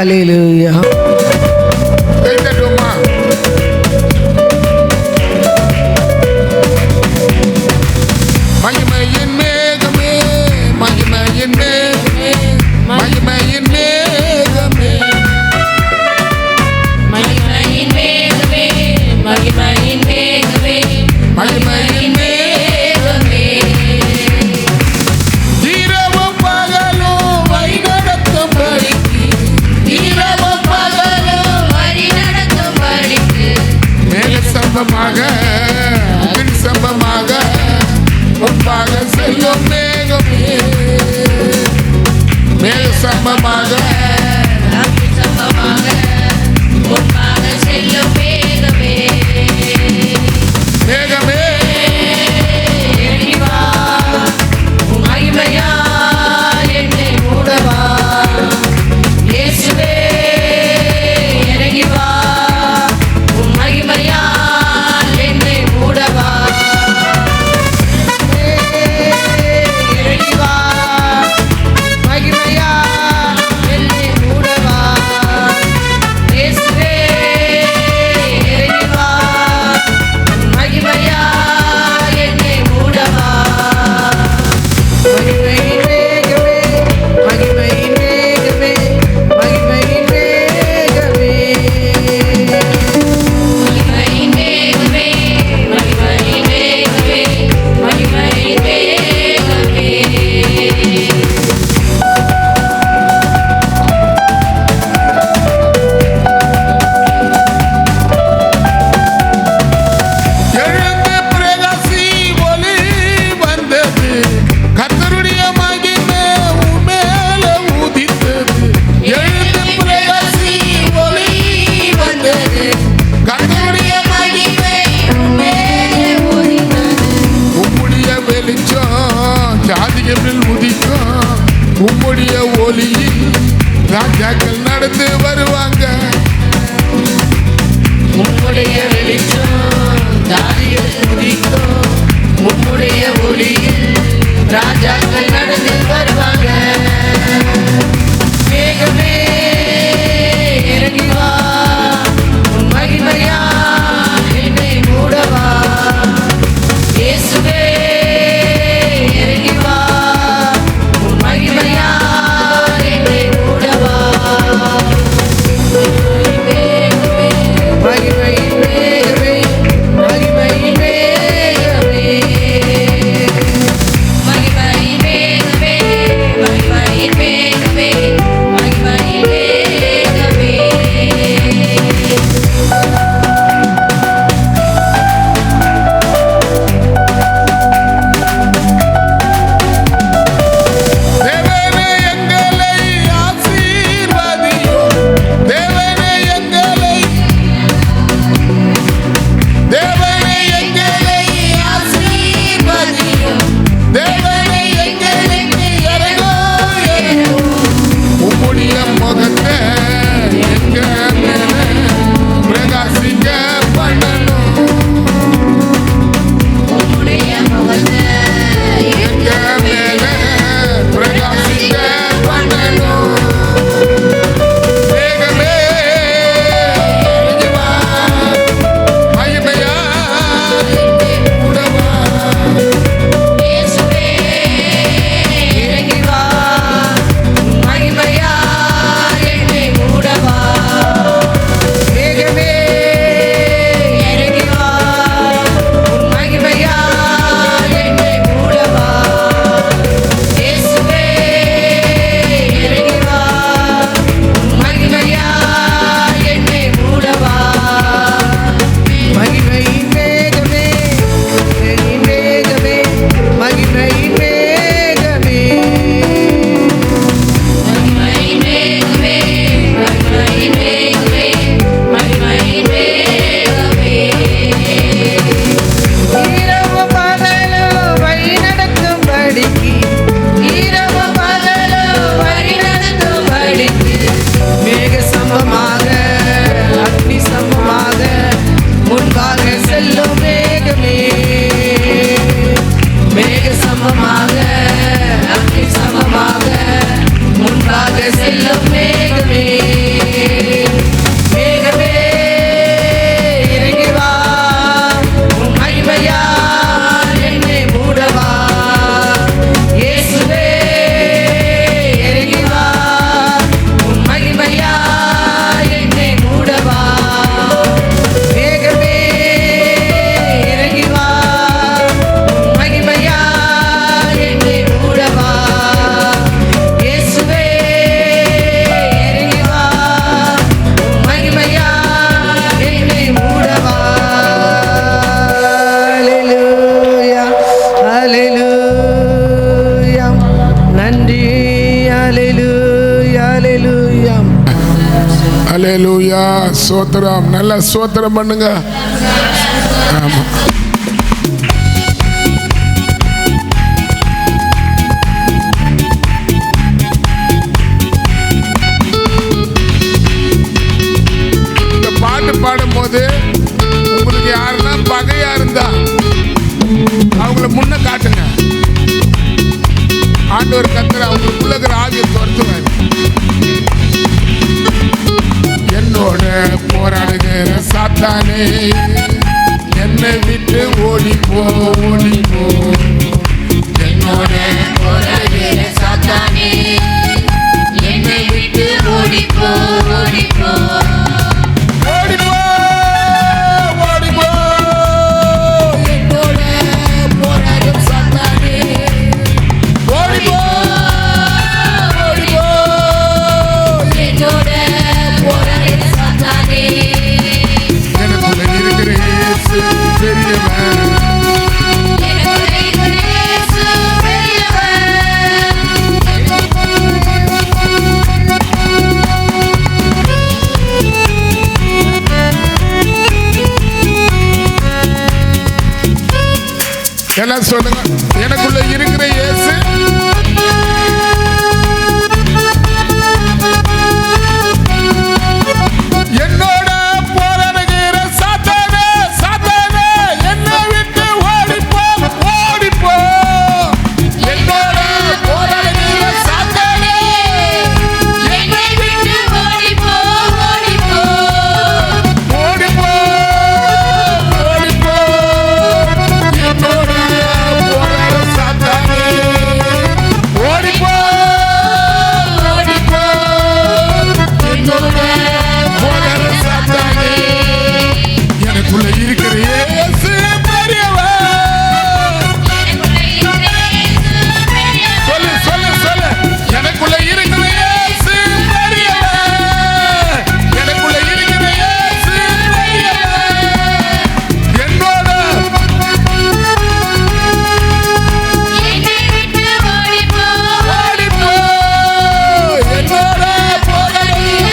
ஹல்லேலூயா. மகிமையின் மேகமே, மகிமையின் மேகமே, மகிமையின் மேகமே, மகிமையின் மேகமே, மகிமையின் மேகமே, மகிமையின் மேகமே, இரவும் பகலும் வழி நடத்தும் படிக்கு, இரவும் பகலும் வழி நடத்தும் படிக்கு, மேக சம்பமாக பின் சம்பமாக முன்பாக செல்லும் மேகமே, மேக சம்பமாக சம்பமாக முன்பாக செல்லும் மேகமே, மேகமே இறங்கி வா, உம் மகிமையால் என்னை மூடவா, இயேசுவே இறங்கி வா, உம் மகிமையால் என்னை மூடவா, இறங்கி வா, மகிமையால் என்னை மூடவா, இயேசுவே இறங்கி வா, உம் மகிமையால் என்னை மூடவா, மகிமையின் மேகமே, மகிமையின் மேகமே, மகிமையின் மேகமே, மகிமையின் மேகமே, மகிமையின் மேகமே, மகிமையின் மேகமே. எழுந்து பிரகாசி ஒளி வந்தது, கர்த்தருடைய மகிமை உன்மேல உதித்தது. எழுந்து பிரகாசி ஒளி வந்தது, கர்த்தருடைய மகிமை மேலே உதித்தது, உம்முடைய வெளிச்சம் ஜாதிகளில் உதிக்கும். உம்முடைய ஒளியில் ராஜாக்கள் நடந்து வருவாங்க. உம்முடைய வெளிச்சம் ஜாதியில் உதிக்கும், உம்முடைய ஒளியில் ராஜாக்கள் நடந்து வருவாங்க, மேகமே இறங்கி வா, உன் மகிமையால் என்னை மூடவா, இயேசுவே இறங்கி வா, உன் மகிமையால் என்னை மூடவா, மகிமையின் மேகமே, மகிமையின் மேகமே, மகிமையின் மேகமே, மகிமையின் ஹalleluya. அல்லேலூயா. ஸ்தோத்திரம். நல்ல ஸ்தோத்திரம் பண்ணுங்க. ஆமா. இந்த பாட்டு பாடும்போது உங்களுக்கு யாருன்னா பகையா இருந்தா அவங்கள முன்ன காட்டுங்க. ஆண்டவர் கர்த்தர் அவங்களுக்குள்ள இருக்கிற ஆவியை துரத்துவார். என்னோட போராடுகிற சாத்தானே என்னை விட்டு ஓடிப்போ ஓடிப்போ. என்னோட போராடுகிற சாத்தானே என்னை விட்டு ஓடிப்போ ஓடிப்போ. ஓடிப்போ ஓடிப்போ. என்னோட போராடும் சாத்தானே ஓடிப்போ ஓடிப்போ. என்னோட போராடும் சாத்தானே எனக்குள்ள இருக்கிற இயேசு பெரியவன். எனக்குள்ள இருக்கிற இயேசு பெரியவர். எல்லாம் சொல்லுங்க. எனக்குள்ள இருக்கிற இயேசு என்னோட போராடுகிற சாத்தானே சாத்தானே என்னை விட்டு ஓடிப்போ ஓடிப்போ. என்னோட போராடுகிற சாத்தானே என்னை விட்டு ஓடிப்போ ஓடிப்போ. ஓடிப்போ ஓடிப்போ. என்னோட போராடுகிற சாத்தானே ஓடிப்போ ஓடிப்போ. என்னோட போராடுகிற சாத்தானே எனக்குள்ள இருக்கிற இயேசு பெரியவர். சொல்லு சொல்லு சொல்லு. எனக்குள்ள இருக்கிற இயேசு பெரியவர். எனக்குள்ள இருக்கிற இயேசு பெரியவர். என்னோட ஓடிப்போ. என்னோட போராடுகிற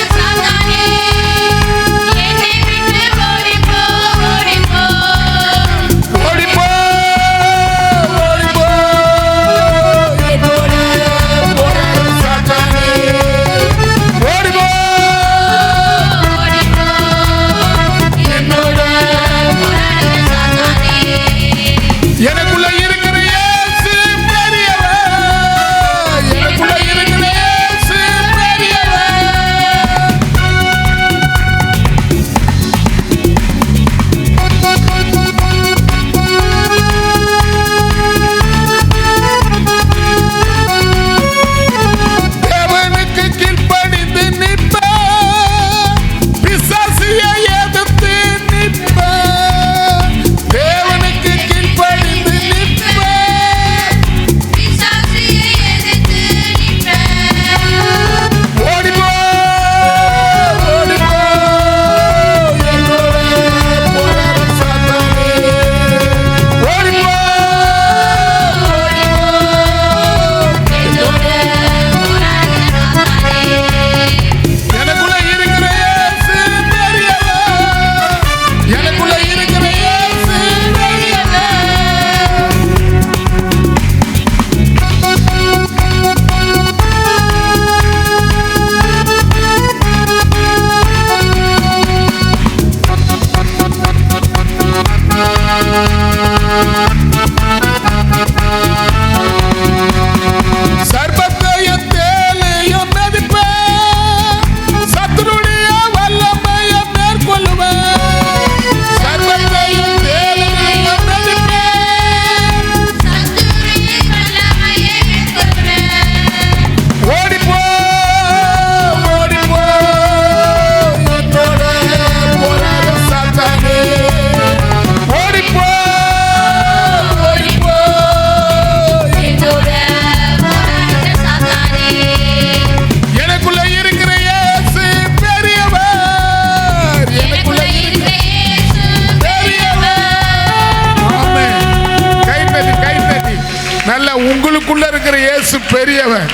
ஓடிப்போ ஓடிப்போ. என்னோட போராடுகிற சாத்தானே ஓடிப்போ. என்னோட எனக்குள்ள இருக்கிற இயேசு பெரியவர். எனக்குள்ள இருக்கிற இயேசு பெரியவர். தேவனுக்கு கீழ்ப்படிந்து நிற்ப, பிசாசியை எதிர்த்து நிற்ப. தேவனுக்கு கீழ்ப்படிந்து நிற்ப. ஓடிப்போ ஓடிப்போ. என்னோட போராடும் சாத்தானே ஓடிப்போ ஓடிப்போ. எனக்குள்ள இருக்கிற இயேசு பெரியவர். எனக்குள்ள இருக்கிற இயேசு பெரியவர். சர்வத்தையும் தேலையும் மதிப்பேன். சத்துருடைய வல்லமையை மேற்கொள்ளுவேன். சர்வத்தையும் தேலையும் மதிப்பேன். ஓடிப்போ ஓடிப்போ. என்னோட போராடும் சாத்தானே ஓடிப்போ ஓடிப்போ. எனக்குள்ள இருக்கிற இயேசு பெரியவர். எனக்குள்ள இருக்கிற பெரியவர். ஆமென். கை தட்டி கை தட்டி. நல்ல உங்களுக்குள்ள இருக்கிற இயேசு பெரியவர்.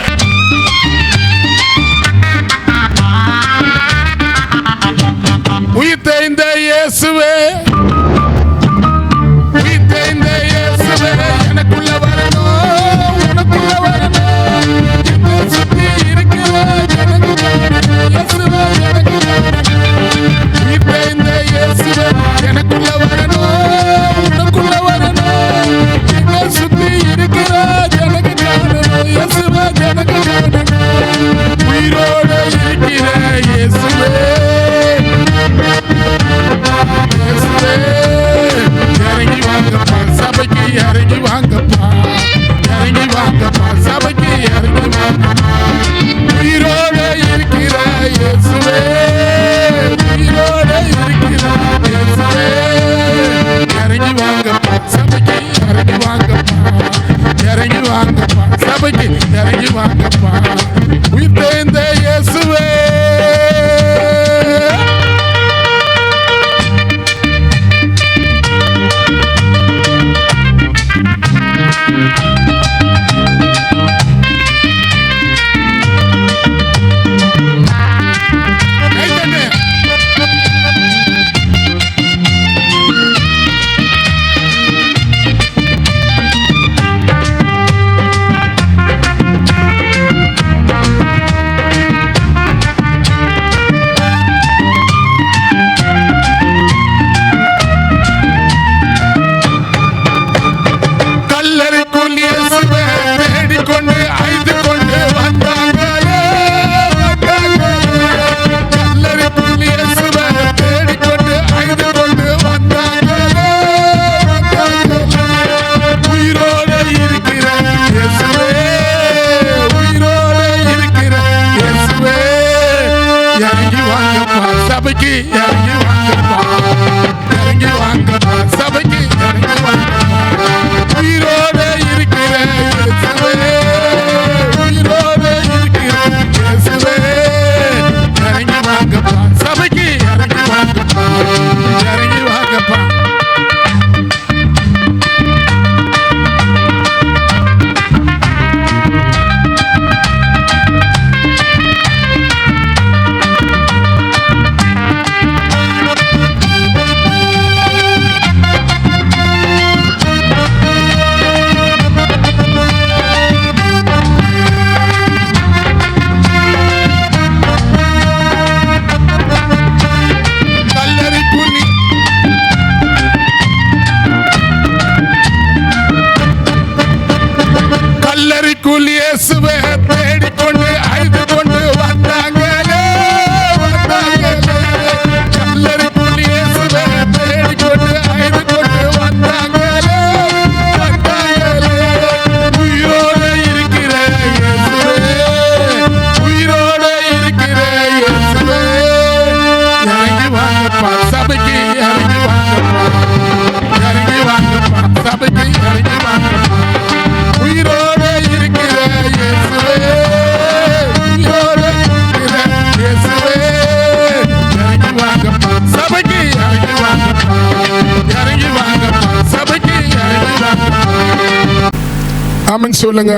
ஆமென் சொல்லுங்க.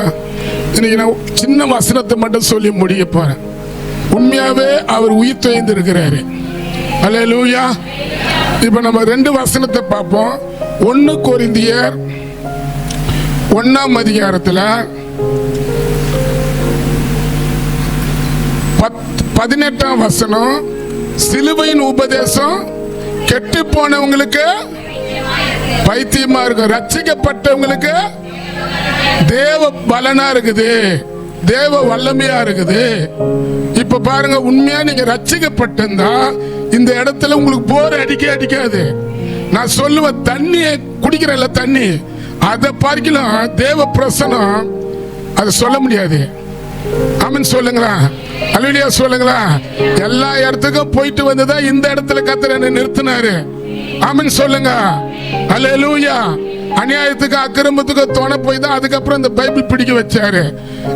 இன்னைக்கு நான் சின்ன வசனத்தை மட்டும் சொல்லி முடிய போறேன். உண்மையாவே அவர் உயிர் தெழுந்து இருக்கிறாரு. அல்லேலூயா. இப்ப நம்ம 2 வசனத்தை பார்ப்போம். 1 கொரிந்தியர் 1ஆம் அதிகாரத்துல 18ஆம் வசனம், சிலுவையின் உபதேசம் கெட்டு போனவங்களுக்கு பைத்தியமா இருக்கும், ரட்சிக்கப்பட்டவங்களுக்கு தேவ பலனா இருக்குது, தேவ வல்லமையா இருக்குது. இப்ப பாருங்க, உண்மையா நீங்க ரட்சிக்கப்பட்டிருந்தா இந்த இடத்துல உங்களுக்கு போர் அடிக்காது. நான் சொல்லுவேன், தண்ணியை குடிக்கிறல்ல, தண்ணி அதை பார்க்கலாம் தேவ பிரசனம் அதை சொல்ல முடியாது. ஆமென் சொல்லுங்களா, அல்லேலூயா சொல்லுங்களா. எல்லா இடத்துக்கும் போயிட்டு வந்துதான் இந்த இடத்துல கர்த்தர் என்னை நிறுத்தினாரு. ஆமென் சொல்லுங்க, அல்லேலூயா. அநியாயத்துக்கு அக்கிரமத்துக்கு துணை போய் தான் அதுக்கப்புறம் இந்த பைபிள் பிடிக்க வச்சாரு.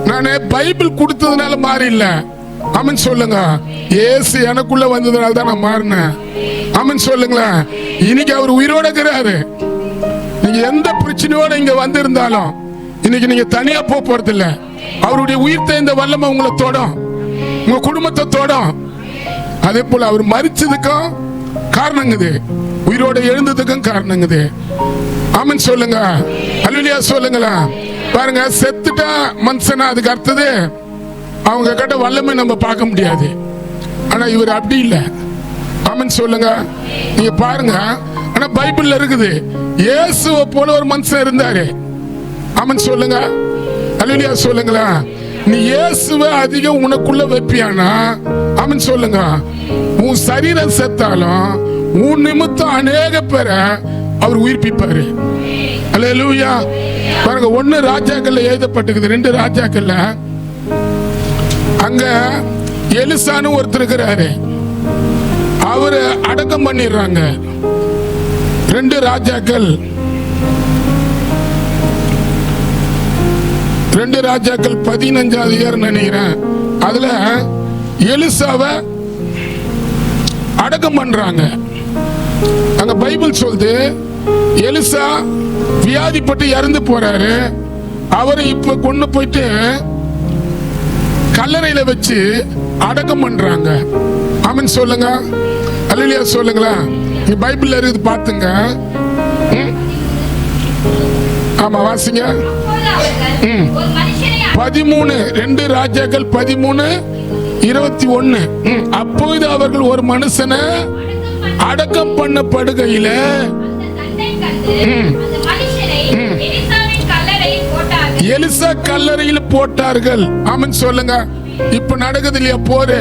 நானே பைபிள் கொடுத்ததுனால மாறி இல்ல. ஆமென் சொல்லுங்க. இயேசு எனக்குள்ள வந்ததுனால தான் நான் மாறினேன். ஆமென் சொல்லுங்களா. இன்னைக்கு அவர் உயிரோட இருக்கிறாரு. நீங்க எந்த பிரச்சனையோட இங்க வந்திருந்தாலும் இன்னைக்கு நீங்க தனியா போறது இல்ல. அவருடைய உயிர் தெழுந்த வல்லமை உங்களை தொடும், உங்க குடும்பத்தை தொடும். அதே போல அவர் மரிச்சதுக்கும் காரணங்குது, உயிரோட எழுந்ததுக்கும் காரணங்குது. ஆமென் சொல்லுங்க, அல்லேலூயா சொல்லுங்களா. பாருங்க, செத்துட்டா மனுஷனா அதுக்கு அடுத்தது அவங்க கிட்ட வல்லமை நம்ம பார்க்க முடியாது. ஆனா இவர் அப்படி இல்லை. ஆமென் சொல்லுங்க. நீங்க பாருங்க, ஆனா பைபிள்ல இருக்குது இயேசுவை போல ஒரு மனுஷன் இருந்தாரு. ஆமென் சொல்லுங்க, அல்லேலூயா சொல்லுங்களா. நீ இயேசுவை அதிகம் உனக்குள்ள வைப்பியானா, ஆமென் சொல்லுங்க, உன் சரீரம் செத்தாலும் உன் நிமித்தம் அநேக பேரை அவர் உயிர்ப்பிப்பாரு. அல்லேலூயா. பாருங்க, 1 ராஜாக்கள்ல எழுதப்பட்டிருக்குது, 2 ராஜாக்கள்ல அங்க எலிசான்னு ஒருத்தர் இருக்கிறாரு. அவரு அடக்கம் பண்ணிடுறாங்க. 2 ராஜாக்கள் 15வது அதிகாரம் நினைக்கிறேன். அதுல எலிசாவை அடக்கம் பண்றாங்க. அங்க பைபிள் சொல்லுது, எலிசா வியாதிப்பட்டு இறந்து போறாரு. அவரை இப்ப கொண்டு போயிட்டு கல்லறையில வச்சு அடக்கம் பண்றாங்க. ஆமென் சொல்லுங்க, அல்லேலூயா சொல்லுங்களா. பைபிள்ல இருக்குது பாத்துங்க. ஆமா வாசிங்க. 2 ராஜாக்கள் 13:21. அப்போது அவர்கள் ஒரு மனுஷனை அடக்கம் பண்ணப்படுகையில எலிசா கல்லறையில் போட்டார்கள். ஆமென் சொல்லுங்க. இப்ப நடக்குது இல்லையா போரு,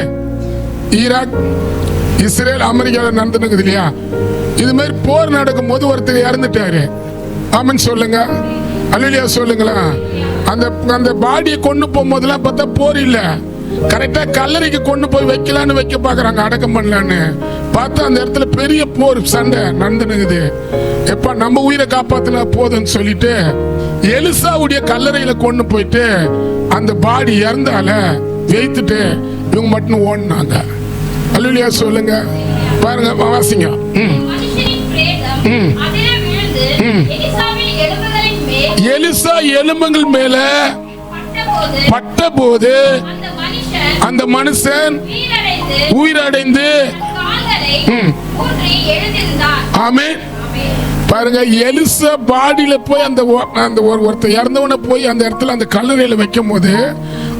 ஈராக் இஸ்ரேல் அமெரிக்காவில் நடந்துருக்குது இல்லையா. இது மாதிரி போர் நடக்கும் போது ஒருத்தர் இறந்துட்டாரு. ஆமென் சொல்லுங்க, அல்லேலூயா சொல்லுங்களா. அந்த பாடியை கொண்டு போகும்போதெல்லாம் பார்த்தா போர் இல்ல, கரெக்டா கல்லறைக்கு கொண்டு போய் வைக்கலான்னு வைக்க பாக்குறாங்க, அடக்கம் பண்ணலான்னு பார்த்தா அந்த இடத்துல பெரிய போர் சண்டை நடந்துனுக்குது. எப்ப நம்ம உயிரை காப்பாத்தினா போதுன்னு சொல்லிட்டு எலிசாவுடைய கல்லறையில கொண்டு போயிட்டு அந்த பாடி இறந்தால வைத்துட்டு இவங்க மட்டும் ஓடினாங்க. அல்லேலூயா சொல்லுங்க. பாருங்க வாசிங்க. எலிசா எலும்புகள் மேல பட்ட போது அந்த மனுஷன் உயிரடைந்து ஆமென். பாருங்க, எலிசா பாடியில போய் அந்த ஒருத்தர் இறந்தவனை போய் அந்த இடத்துல அந்த கல்லறையில வைக்கும் போது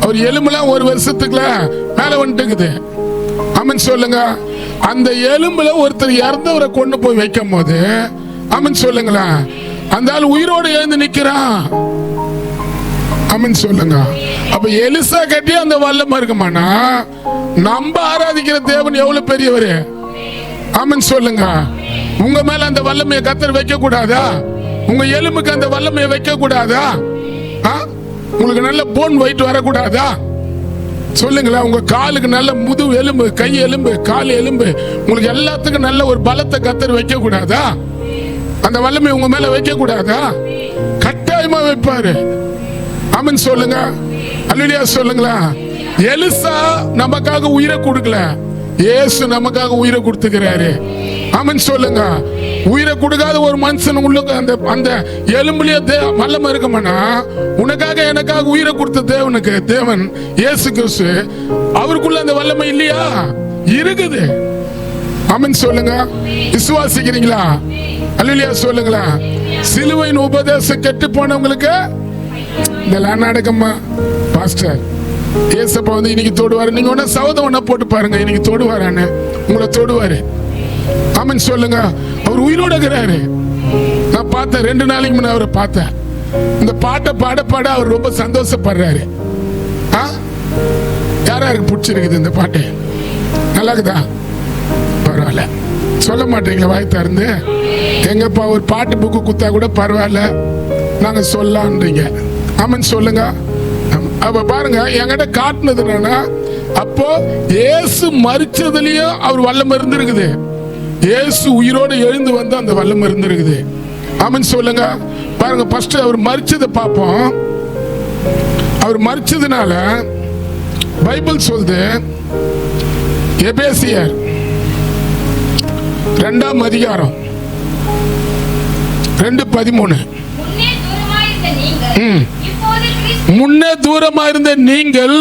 அவர் எலும்புலாம் 1 வருஷத்துக்குள்ள மேல வந்துட்டுக்குது. ஆமென் சொல்லுங்க. அந்த எலும்புல ஒருத்தர் இறந்தவரை கொண்டு போய் வைக்கும் போது ஆமென் சொல்லுங்களா, அந்த ஆள் உயிரோடு எழுந்து நிக்கிறான். ஆமென் சொல்லுங்க. அப்ப எலிசா கட்டி அந்த வல்லமை இருக்குமானா நம்ம ஆராதிக்கிற தேவன் எவ்வளவு பெரியவர். ஆமென் சொல்லுங்க. உங்க மேல அந்த வல்லமையை கர்த்தர் வைக்க கூடாதா? உங்க எலும்புக்கு அந்த வல்லமையை வைக்க கூடாதா? உங்களுக்கு நல்ல போன் வெயிட் வரக்கூடாதா? சொல்லுங்களா. உங்க காலுக்கு நல்ல முதுகு எலும்பு, கை எலும்பு, கால் எலும்பு, உங்களுக்கு எல்லாத்துக்கும் நல்ல ஒரு பலத்தை கர்த்தர் வைக்க கூடாதா? அந்த வல்லமை உங்க மேல வைக்க கூடாதா? கட்டாயமா வைப்பாரு. ஆமென் சொல்லுங்க, அல்லேலூயா சொல்லுங்களா. எலிசா நமக்காக உயிரை கொடுக்கல, இயேசு நமக்காக உயிரை கொடுத்துக்கிறாரு. ஆமென் சொல்லுங்க. உயிரை கொடுக்காத ஒரு மனுஷன் உள்ள அந்த அந்த எலும்புலயே வல்லமை இருக்குமானா, உனக்காக எனக்காக உயிரை கொடுத்த தேவனுக்கு, தேவன் இயேசு கிறிஸ்து, அவருக்குள்ள அந்த வல்லமை இல்லையா? இருக்குது. ஆமென் சொல்லுங்க. விசுவாசிக்கிறீங்களா? அல்லேலூயா சொல்லுங்களா. சிலுவையின் உபதேசம் கெட்டு போனவங்களுக்கு இதெல்லாம் நடக்குமா? பாஸ்டர் ஏசப்பா வந்து இன்னைக்கு தொடுவாரு, நீங்க ஒண்ணு சவதம் ஒண்ணா போட்டு பாருங்க, இன்னைக்கு தொடுவாரான்னு, உங்களை தொடுவாரு. ஆமென் சொல்லுங்க. அவர் உயிரோட இருக்கிறாரு. நான் பார்த்தேன் 2 நாளைக்கு முன்ன அவரை பார்த்தேன். இந்த பாட்டை பாட பாட அவர் ரொம்ப சந்தோஷப்படுறாரு. யாராருக்கு பிடிச்சிருக்குது இந்த பாட்டு? நல்லா இருக்குதா? பரவாயில்ல. சொல்ல மாட்டீங்களா வாய் திறந்து? எங்கப்பா ஒரு பாட்டு புக்கு குத்தா கூட பரவாயில்ல, நாங்க சொல்லலான்றீங்க. ஆமென் சொல்லுங்க. அப்ப பாருங்க, என்கிட்ட காட்டுனது என்னன்னா, அப்போ இயேசு மரிச்சதுலயும் அவர் வல்லமை இருந்திருக்குது. இயேசு உயிரோடு எழுந்து வந்து அந்த வல்லமை இருந்திருக்குது. ஆமென் சொல்லுங்க. பாருங்க, ஃபர்ஸ்ட் அவர் மரிச்சதை பார்ப்போம். அவர் மரிச்சதுனால பைபிள் சொல்லுது, எபேசியர் 2ஆம் அதிகாரம் 2:13. முன்னே தூரமா இருந்த நீங்கள்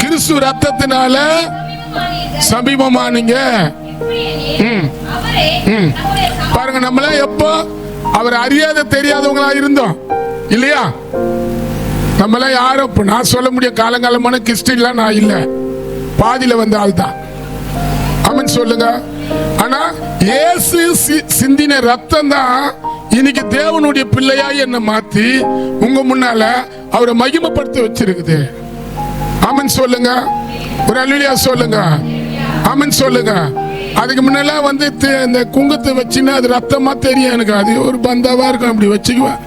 கிறிஸ்து ரத்தத்தினால சமீபமானீங்க. பாருங்க, நம்மள எப்போ அவர் அறியாத தெரியாதவங்களா இருந்தோம் இல்லையா? நம்மள யாரும் இப்ப நான் சொல்ல முடியும், காலங்காலமான கிறிஸ்டின்லாம் நான் இல்ல, பாதியில வந்த ஆள் தான். ஆமென் சொல்லுங்க. ஆனா இயேசு சிந்தின ரத்தம் தான் இன்னைக்கு தேவனுடைய பிள்ளையா என்ன மாத்தி உங்க முன்னால அவரை மகிமைப்படுத்த வச்சிருக்குது. ஆமென் சொல்லுங்க. ஒரு அல்லேலூயா சொல்லுங்க. ஆமென் சொல்லுங்க. அதுக்கு முன்னெல்லாம் வந்து இந்த குங்குத்தை வச்சுன்னா அது ரத்தமா தெரியும் எனக்கு, அது ஒரு பந்தாவா இருக்கும், அப்படி வச்சுக்குவேன்.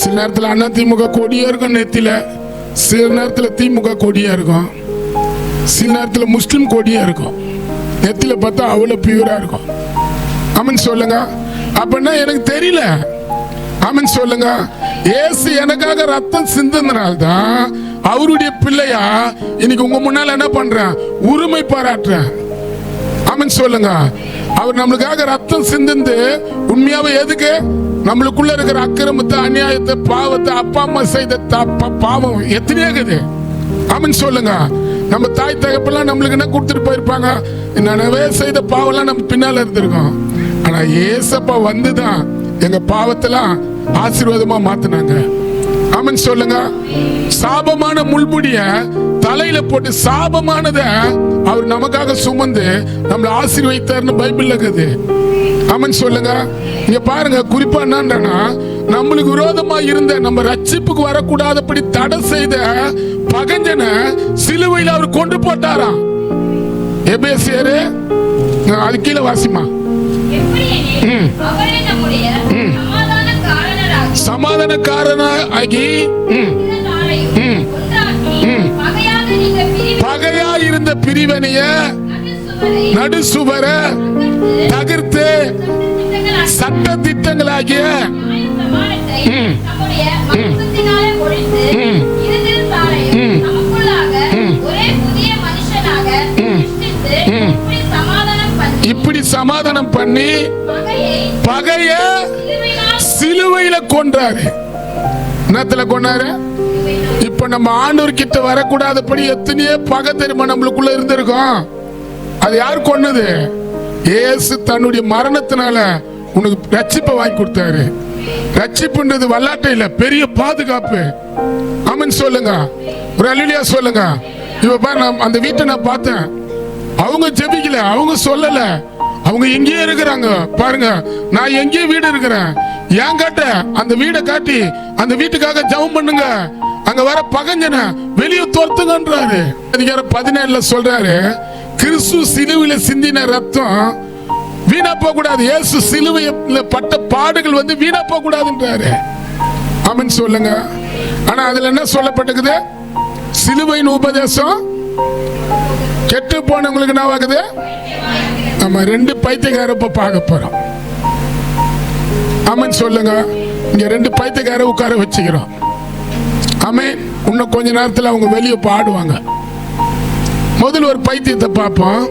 சில நேரத்தில் அண்ணா திமுக கொடியா இருக்கும் நெத்தில, சில நேரத்தில் திமுக கொடியா இருக்கும், சில நேரத்தில் முஸ்லிம் கொடியா இருக்கும். நெத்தில பார்த்தா அவ்வளவு பியூரா இருக்கும். ஆமென் சொல்லுங்க. அப்படின்னா எனக்கு தெரியல. ஆமென் சொல்லுங்க. இயேசு எனக்காக ரத்தம் சிந்தனால தான் அவருடைய பிள்ளையா இன்னைக்கு உங்க முன்னால என்ன பண்றேன்? உரிமை பாராட்டுறேன். ஆமென் சொல்லுங்க. அவர் நம்மளுக்காக ரத்தம் சிந்து உண்மையாவே எதுக்கு? நம்மளுக்குள்ள இருக்கிற அக்கிரமத்தை, அநியாயத்தை, பாவத்தை, அப்பா அம்மா செய்த பாவம் எத்தனையோ இருக்குது. ஆமென் சொல்லுங்க. நம்ம தாய் தகப்பெல்லாம் நம்மளுக்கு என்ன கொடுத்துட்டு போயிருப்பாங்க, என்னவே செய்த பாவம்லாம் நம்ம பின்னால இருந்திருக்கோம். ஆனா ஏசப்பா வந்துதான் எங்க பாவத்தெல்லாம் ஆசீர்வாதமா மாத்தினாங்க. ஆமென் சொல்லுங்க. சாபமான முள்முடிய தலையில போட்டு சாபமானத அவர் நமக்காக சுமந்து நம்மளை ஆசீர்வதித்தார்னு பைபிள்ல இருக்குது. ஆமென் சொல்லுங்க. இங்க பாருங்க, குறிப்பா என்னன்னா, நம்மளுக்கு விரோதமா இருந்த, நம்ம ரட்சிப்புக்கு வரக்கூடாதபடி தடை செய்த பகஞ்சனை சிலுவையில் அவர் கொண்டு போட்டாராம். எபேசியர் அது கீழே வாசிமா. சமாதானக்காரனாகி பகையா இருந்த பிரிவினைய நடுசுவர தகர்த்து சட்ட திட்டங்களாகிய இப்படி சமாதானம் பண்ணி பகைய சிலுவையில கொன்றாரு. என்னத்துல கொண்டாரு? இப்ப நம்ம ஆண்டவர் கிட்ட வரக்கூடாதபடி எத்தனையோ பகை தெரியுமா நம்மளுக்குள்ள இருந்திருக்கோம். அது யார் கொன்னது? இயேசு தன்னுடைய மரணத்தினால உனக்கு ரட்சிப்பை வாங்கி கொடுத்தாரு. ரட்சிப்புன்றது வல்லாட்டை இல்ல, பெரிய பாதுகாப்பு. ஆமென் சொல்லுங்க. ஒரு அல்லேலூயா சொல்லுங்க. இப்ப பாரு, அந்த வீட்டை நான் பார்த்தேன். அவங்க ஜெபிக்கல, அவங்க சொல்லல, அவங்க எங்கேயே இருக்கிறாங்க. பாருங்க, நான் எங்கேயே வீடு இருக்கிறேன், ஏன் காட்ட அந்த வீடை காட்டி அந்த வீட்டுக்காக ஜெபம் பண்ணுங்க, அங்க வர பகஞ்சன வெளியே துரத்துங்கன்றாரு. அதிகாரம் 17 சொல்றாரு, கிறிஸ்து சிலுவையில சிந்தின ரத்தம் வீணா போக கூடாது. இயேசு சிலுவையில பட்ட பாடுகள் வந்து வீணா போக கூடாதுன்றாரு. ஆமென் சொல்லுங்க. ஆனா அதுல என்ன சொல்லப்பட்டிருக்குது? சிலுவையின் உபதேசம் கெட்டு போனவங்களுக்கு என்ன ஆகுது? நம்ம 2 பைத்தியக்கார இப்ப பார்க்க போறோம். ஆமென் சொல்லுங்க. இங்க 2 பைத்தியக்கார உட்கார வச்சுக்கிறோம். ஆமென். இன்னும் கொஞ்ச நேரத்தில் அவங்க வெளியே பாடுவாங்க. முதல்ல ஒரு பைத்தியத்தை பார்ப்போம்.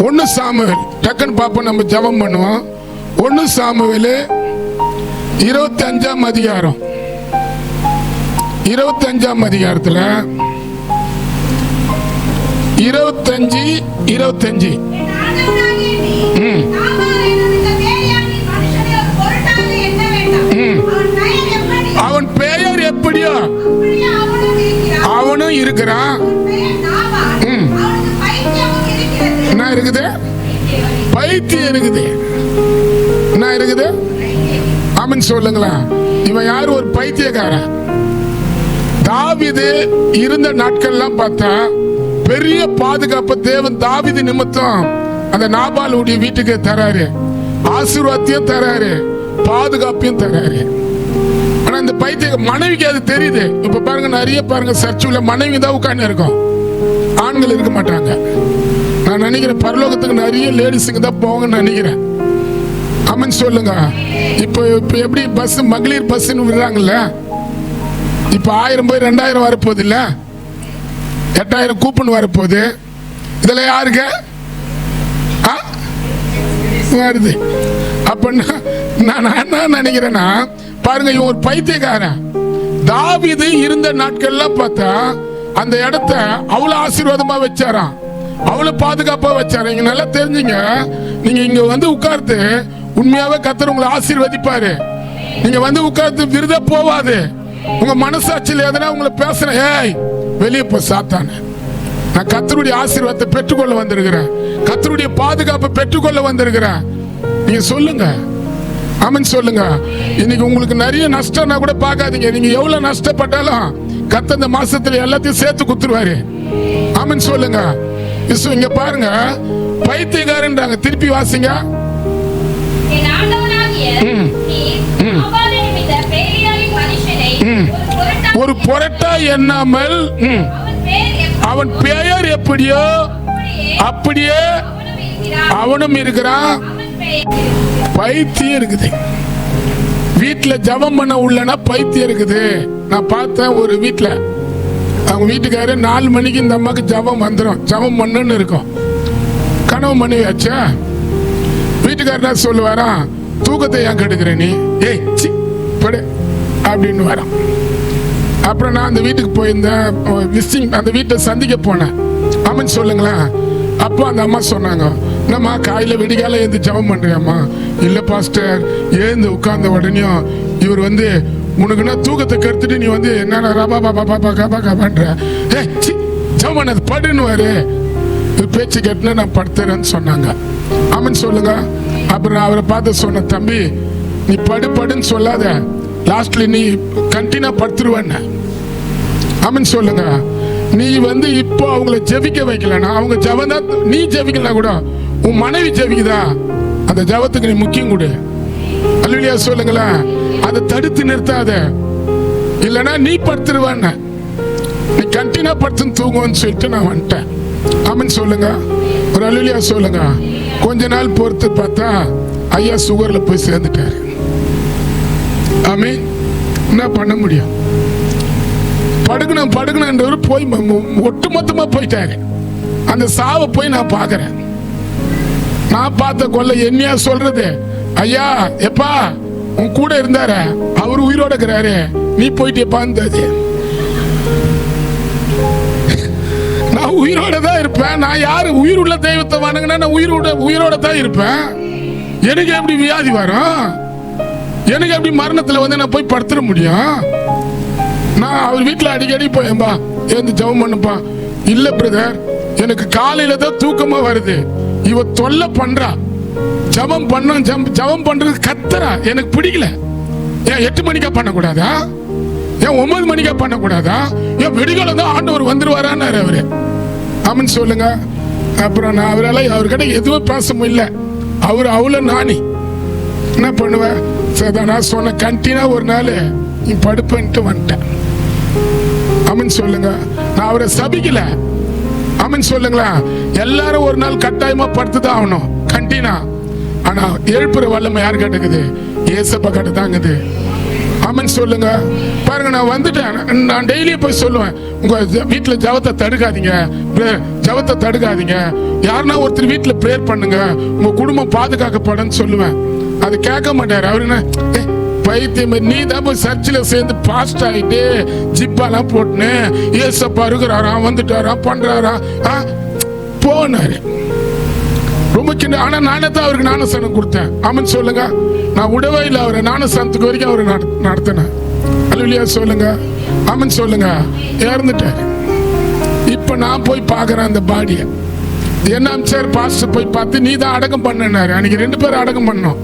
ஒன்னு சாமுவேல் டக்குன்னு பார்ப்போம், நம்ம ஜெபம் பண்ணுவோம். 1 சாமுவேல் 25ஆம் அதிகாரம். 25ஆம் அதிகாரத்துல 25 அவன் பெயர் எப்படியோ அவனும் இருக்கிறான். என்ன இருக்குது? பைத்தியம் இருக்குது. என்ன இருக்குது? ஆமென் சொல்லுங்களா. இவன் யாரு? ஒரு பைத்தியக்காரன். தாவீது இருந்த நாட்கள்லாம் பார்த்தா பெரிய பாதுகாப்பு தேவன் தாவீது நிமித்தம் அந்த நாபாலுடைய வீட்டுக்கு தராரு, ஆசீர்வாதத்தையும் தராரு, பாதுகாப்பையும் தராரு. ஆனா இந்த பைத்திய மனைவிக்கு அது தெரியுது. இப்ப பாருங்க, நிறைய பாருங்க சர்ச்சுல மனைவி தான் உட்கார்ந்து இருக்கும், ஆண்கள் இருக்க மாட்டாங்க. நான் நினைக்கிறேன் பரலோகத்துக்கு நிறைய லேடிஸுங்க தான் போங்கன்னு நினைக்கிறேன். ஆமென் சொல்லுங்க. இப்போ எப்படி பஸ் மகளிர் பஸ்ன்னு விடுறாங்கல்ல, இப்ப 1000 போய் 2000 வரப்போகுது இல்ல, 8000 கூப்பன் வரப்போகுது. இதுல யாருக்கு வருது? அப்ப நான் என்ன நினைக்கிறேன்னா, பாருங்க இவன் ஒரு பைத்தியக்காரன். தாவீது இருந்த நாட்கள்லாம் பார்த்தா அந்த இடத்த அவ்வளவு ஆசீர்வாதமா வச்சாராம், அவ்வளவு பாதுகாப்பா வச்சாரு. இங்க நல்லா தெரிஞ்சுங்க, நீங்க இங்க வந்து உட்கார்ந்து உண்மையாவே கர்த்தர் உங்களை ஆசீர்வதிப்பாரு. நீங்க வந்து உட்கார்ந்து விருதா போவாது. உங்க மனசாட்சியில் எதனா உங்களை பேசுறேன், ஏய் வெளியே போ சாத்தானே, நான் கர்த்தருடைய ஆசீர்வாதத்தை பெற்றுக்கொள்ள வந்திருக்கிறேன், கர்த்தருடைய பாதுகாப்பை பெற்றுக்கொள்ள வந்திருக்கிறேன். நீங்க சொல்லுங்க, ஆமென் சொல்லுங்க. இன்னைக்கு உங்களுக்கு நிறைய நஷ்டம்னா கூட பார்க்காதீங்க. நீங்க எவ்வளவு நஷ்டப்பட்டாலும் கர்த்தர் இந்த மாசத்துல எல்லாத்தையும் சேர்த்து குத்துருவாரு. ஆமென் சொல்லுங்க. இங்க பாருங்க, பைத்தியக்காரன்றாங்க. திருப்பி வாசிங்க. ஒரு பொருட்டா எண்ணாமல் அவன் பெயர் எப்படியோ அப்படியே அவனும் இருக்கிறான். பைத்தியம் இருக்குது. வீட்டுல ஜபம் பண்ண உள்ளனா பைத்தியம் இருக்குது. நான் பார்த்தேன் ஒரு வீட்டுல, அவங்க வீட்டுக்காரு 4 மணிக்கு இந்த அம்மாக்கு ஜபம் வந்துடும், ஜபம் பண்ணுன்னு இருக்கும். கனவு மனைவி ஆச்சா, வீட்டுக்காரர் சொல்லுவாரா, தூக்கத்தை ஏன் கெடுக்கிற நீ, ஏய் சி படு அப்படின்னு வரான். அப்புறம் நான் அந்த வீட்டுக்கு போயிருந்தேன், விசிட்டிங் அந்த வீட்டை சந்திக்க போனேன். ஆமென் சொல்லுங்களேன். அப்போ அந்த அம்மா சொன்னாங்க, என்னம்மா காலையில விடிகால எழுந்து ஜபம் பண்றியாம்மா? இல்ல பாஸ்டர், எழுந்து உட்கார்ந்த உடனேயும் இவர் வந்து உனக்குன்னா தூக்கத்தை கெடுத்துட்டு நீ வந்து என்ன ரபா பாபா பாபா காபா காபான்ற, ஏ சி ஜபம் பண்ணது படுன்னு வாரு, பேச்சு கேட்டுனா நான் படுத்துறேன்னு சொன்னாங்க. ஆமென் சொல்லுங்க. அப்புறம் அவரை பார்த்து சொன்ன, தம்பி நீ படுன்னு சொல்லாத, லாஸ்ட்ல நீ கண்டினியூ படுத்துருவேன்னு. ஆமென் சொல்லுங்க. நீ வந்து இப்போ அவங்கள ஜெபிக்க வைக்கலனா, அவங்க ஜெபம் தான், நீ ஜெபிக்கலனா கூட உன் மனைவி ஜெபிக்குதா, அந்த ஜெபத்துக்கு நீ முக்கியம் கொடு. அல்லேலூயா சொல்லுங்களேன். அதை தடுத்து நிறுத்தாத, இல்லைன்னா நீ படுத்துருவேன்னு. நீ கண்டினியூ படுத்துன்னு தூங்குவேன்னு சொல்லிட்டு நான் வந்துட்டேன். ஆமென் சொல்லுங்க. ஒரு அல்லேலூயா சொல்லுங்க. கொஞ்ச நாள் பொறுத்து பார்த்தா ஐயா சுகர்ல போய் சேர்ந்துட்டாரு. ஆமென். என்ன பண்ண முடியும்? படுக்கணும் போய் ஒட்டுமொத்தமா போயிட்டாரு. அந்த சாவை போய் நான் பாக்குறேன். நான் பார்த்த கொள்ள என்னையா சொல்றது, ஐயா எப்பா உன் கூட இருந்தார, அவரு உயிரோட இருக்கிறாரு, நீ போயிட்டு பாந்தது. நான் உயிரோட தான் இருப்பேன். நான் யாரு? உயிர் உள்ள தெய்வத்தை வணங்கினா நான் உயிரோட தான் இருப்பேன். எனக்கு எப்படி வியாதி வரும்? எனக்கு எப்படி மரணத்துல வந்து நான் போய் படுத்துட முடியும்? நான் அவர் வீட்டுல அடிக்கடி போயேன்பா, எழுந்து ஜெபம் பண்ணுப்பா. இல்ல பிரதர், எனக்கு காலையில தான் தூக்கமா வருது, இவ தொல்லை பண்றா, ஜெபம் பண்றது கத்துறா, எனக்கு பிடிக்கல. ஏன் 8 மணிக்கா பண்ணக்கூடாதா? ஏன் 9 மணிக்கா பண்ணக்கூடாதா? ஏன் விடிகாலம் தான் ஆண்டவர் வந்துருவாரான்னு அவரு. ஆமென் சொல்லுங்க. அப்புறம் நான் அவர்கிட்ட எதுவும் பேச முடியல. அவர் அவ்வளவு நாணி என்ன பண்ணுவேன், நான் சொன்ன கண்டினியூ ஒரு நாள் நீ படுப்பேன்ட்டு வந்துட்டேன். ஆமென் சொல்லுங்க. நான் அவரை சபிக்கல. ஆமென் சொல்லுங்களா. எல்லாரும் ஒரு நாள் கட்டாயமா படுத்துதான் ஆகணும் கண்டினா. ஆனா எழுப்புற வல்லமை யாரு கேட்டுக்குது? ஏசப்பா கேட்டு தாங்குது. ஆமென் சொல்லுங்க. பாருங்க, நான் வந்துட்டேன். நான் டெய்லியும் போய் சொல்லுவேன், உங்க வீட்டுல ஜெபத்தை தடுக்காதீங்க, ஜெபத்தை தடுக்காதீங்க. யாருன்னா ஒருத்தர் வீட்டுல பிரேயர் பண்ணுங்க, உங்க குடும்பம் பாதுகாக்கப்படும் சொல்லுவேன். அது கேட்க மாட்டாரு. அவரு என்ன பைத்தியம், நீ தான் போய் சர்ச்சில் சேர்ந்து பாஸ்ட் ஆகிட்டு ஜிப்பாலாம் போட்டுன்னு ஏசப்பா இருக்கிறாரா, வந்துட்டாரா, பண்றாரா, போனாரு ரொம்ப கிண்ட. ஆனா நானே தான் அவருக்கு ஞானஸ்தானம் கொடுத்தேன். ஆமென் சொல்லுங்க. நான் விடவே இல்லை அவரை, ஞானஸ்தானத்துக்கு வரைக்கும் அவரை நடத்தினேன். அல்லேலூயா சொல்லுங்க. ஆமென் சொல்லுங்க. இறந்துட்டாரு. இப்ப நான் போய் பார்க்கறேன் அந்த பாடியை. என்ன அம்சார் பாஸ்டர் போய் பார்த்து, நீ தான் அடக்கம் பண்ணனாரு. அன்னைக்கு 2 பேரும் அடக்கம் பண்ணோம்.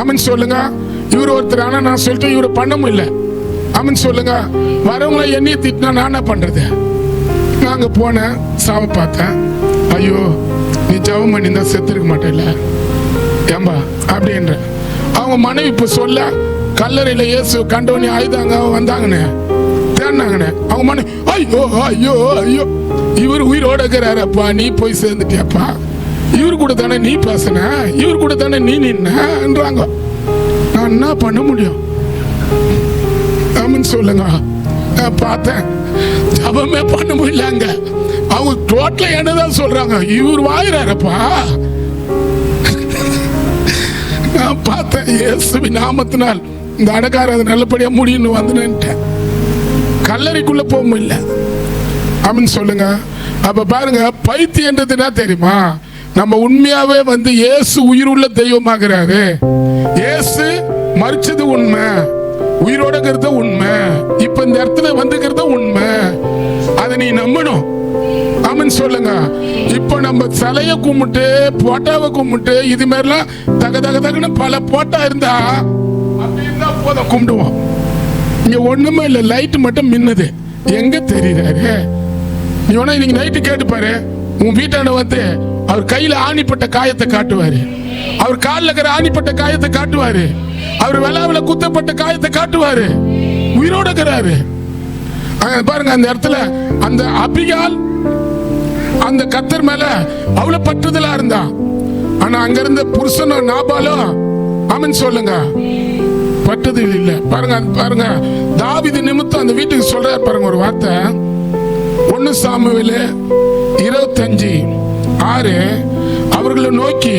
ஆமென் சொல்லுங்க. இவர் ஒருத்தர். ஆனா நான் சொல்லிட்டு இவரை பண்ண முடியல. ஆமென் சொல்லுங்க. வரவங்கள என்னைய திட்டினா நான் என்ன பண்றது? நாங்க போனேன், சாவ பார்த்தேன். ஐயோ, நீ ஜெபம் பண்ணி தான் செத்துருக்க மாட்டேல ஏம்பா அப்படின்ற. அவங்க மனைவி இப்ப சொல்ல, கல்லறையில இயேசு கண்டவனி ஆயுதாங்க வந்தாங்கன்னு தேடினாங்கன்னு. அவங்க மனைவி, ஐயோ ஐயோ ஐயோ, இவர் உயிரோட இருக்கிறாரப்பா, நீ போய் சேர்ந்துட்டியாப்பா, இவரு கூட தானே நீ பேசின, இவரு கூட தானே நீ நின்றாங்க. நான் என்ன பண்ண முடியும்? ஆமென் சொல்லுங்க. நான் பார்த்தேன், ஜபமே பண்ண முடியலங்க. அவங்க டோட்டலா என்னதான் சொல்றாங்க, இவர் வாயிறாரப்பா. நான் பார்த்தேன், இயேசுவின் நாமத்தினால் இந்த அடக்கார நல்லபடியா முடியும் வந்து கல்லறைக்குள்ள போக முடியல. ஆமென் சொல்லுங்க. அப்ப பாருங்க, பைத்தியன்றது என்ன தெரியுமா? நம்ம உண்மையாவே வந்து இயேசு உயிருள்ள தெய்வமாகிறாரு. இயேசு மரிச்சது உண்மை, உயிரோட இருக்கிறது உண்மை, இப்ப இந்த இடத்துல வந்துக்கிறது உண்மை. அதை நீ நம்பணும். ஆமென் சொல்லுங்க. இப்ப நம்ம சிலைய கும்பிட்டு போட்டாவை கும்பிட்டு இது மாதிரிலாம் தகன்னு பல போட்டா இருந்தா அப்படி இருந்தா போதும், கும்பிடுவோம். இங்க ஒண்ணுமே இல்ல, லைட் மட்டும் மின்னுது. எங்க தெரியுறாரு? நீ வேணா இன்னைக்கு நைட்டு கேட்டு பாரு. உன் வீட்டாண்ட வந்து அவர் கையில ஆணிப்பட்ட காயத்தை காட்டுவாரு, அவர் காலில் இருக்கிற ஆணிப்பட்ட காயத்தை காட்டுவாரு, அவர் விழாவில் குத்தப்பட்ட காயத்தை காட்டுவாரு. உயிரோட இருக்கிறாரு. பாருங்க, அந்த இடத்துல அந்த அபிகால் அந்த கத்தர் மேல அவ்வளவு பற்றுதலா இருந்தா. ஆனா அங்க இருந்த புருஷனும் நாபாலும் ஆமென் சொல்லுங்க பற்றுதல் இல்ல. பாருங்க பாருங்க, தாவீது நிமித்தம் அந்த வீட்டுக்கு சொல்றாரு பாருங்க ஒரு வார்த்தை. 1 சாமுவேல் 25:6 அவர்களை நோக்கி,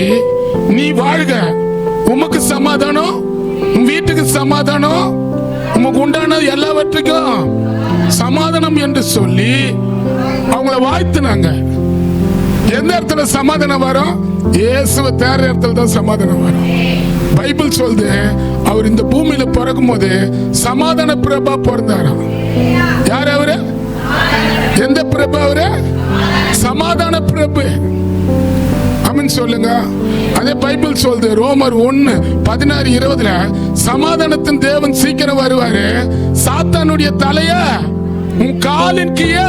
நீ வாழ்க, உமக்கு சமாதானம், உன் வீட்டுக்கு சமாதானம், உமக்கு உண்டான எல்லாவற்றுக்கும் சமாதானம் என்று சொல்லி அவங்கள வாழ்த்துனாங்க. எந்த இடத்துல சமாதானம் வரும்? இயேசுவை தேடுற இடத்துல தான் சமாதானம் வரும். பைபிள் சொல்லுது, அவர் இந்த பூமியில பிறக்கும் போது சமாதான பிரபா பிறந்தாராம். யார் அவரு? எந்த பிரபு அவரு? சமாதான பிரபு. ஆமென் சொல்லுங்க. அதே பைபிள் சொல்லுது, ரோமர் 1:16-20 சமாதானத்தின் தேவன் சீக்கிரம் வருவாரு, சாத்தானுடைய தலைய உன் காலின் கீழ,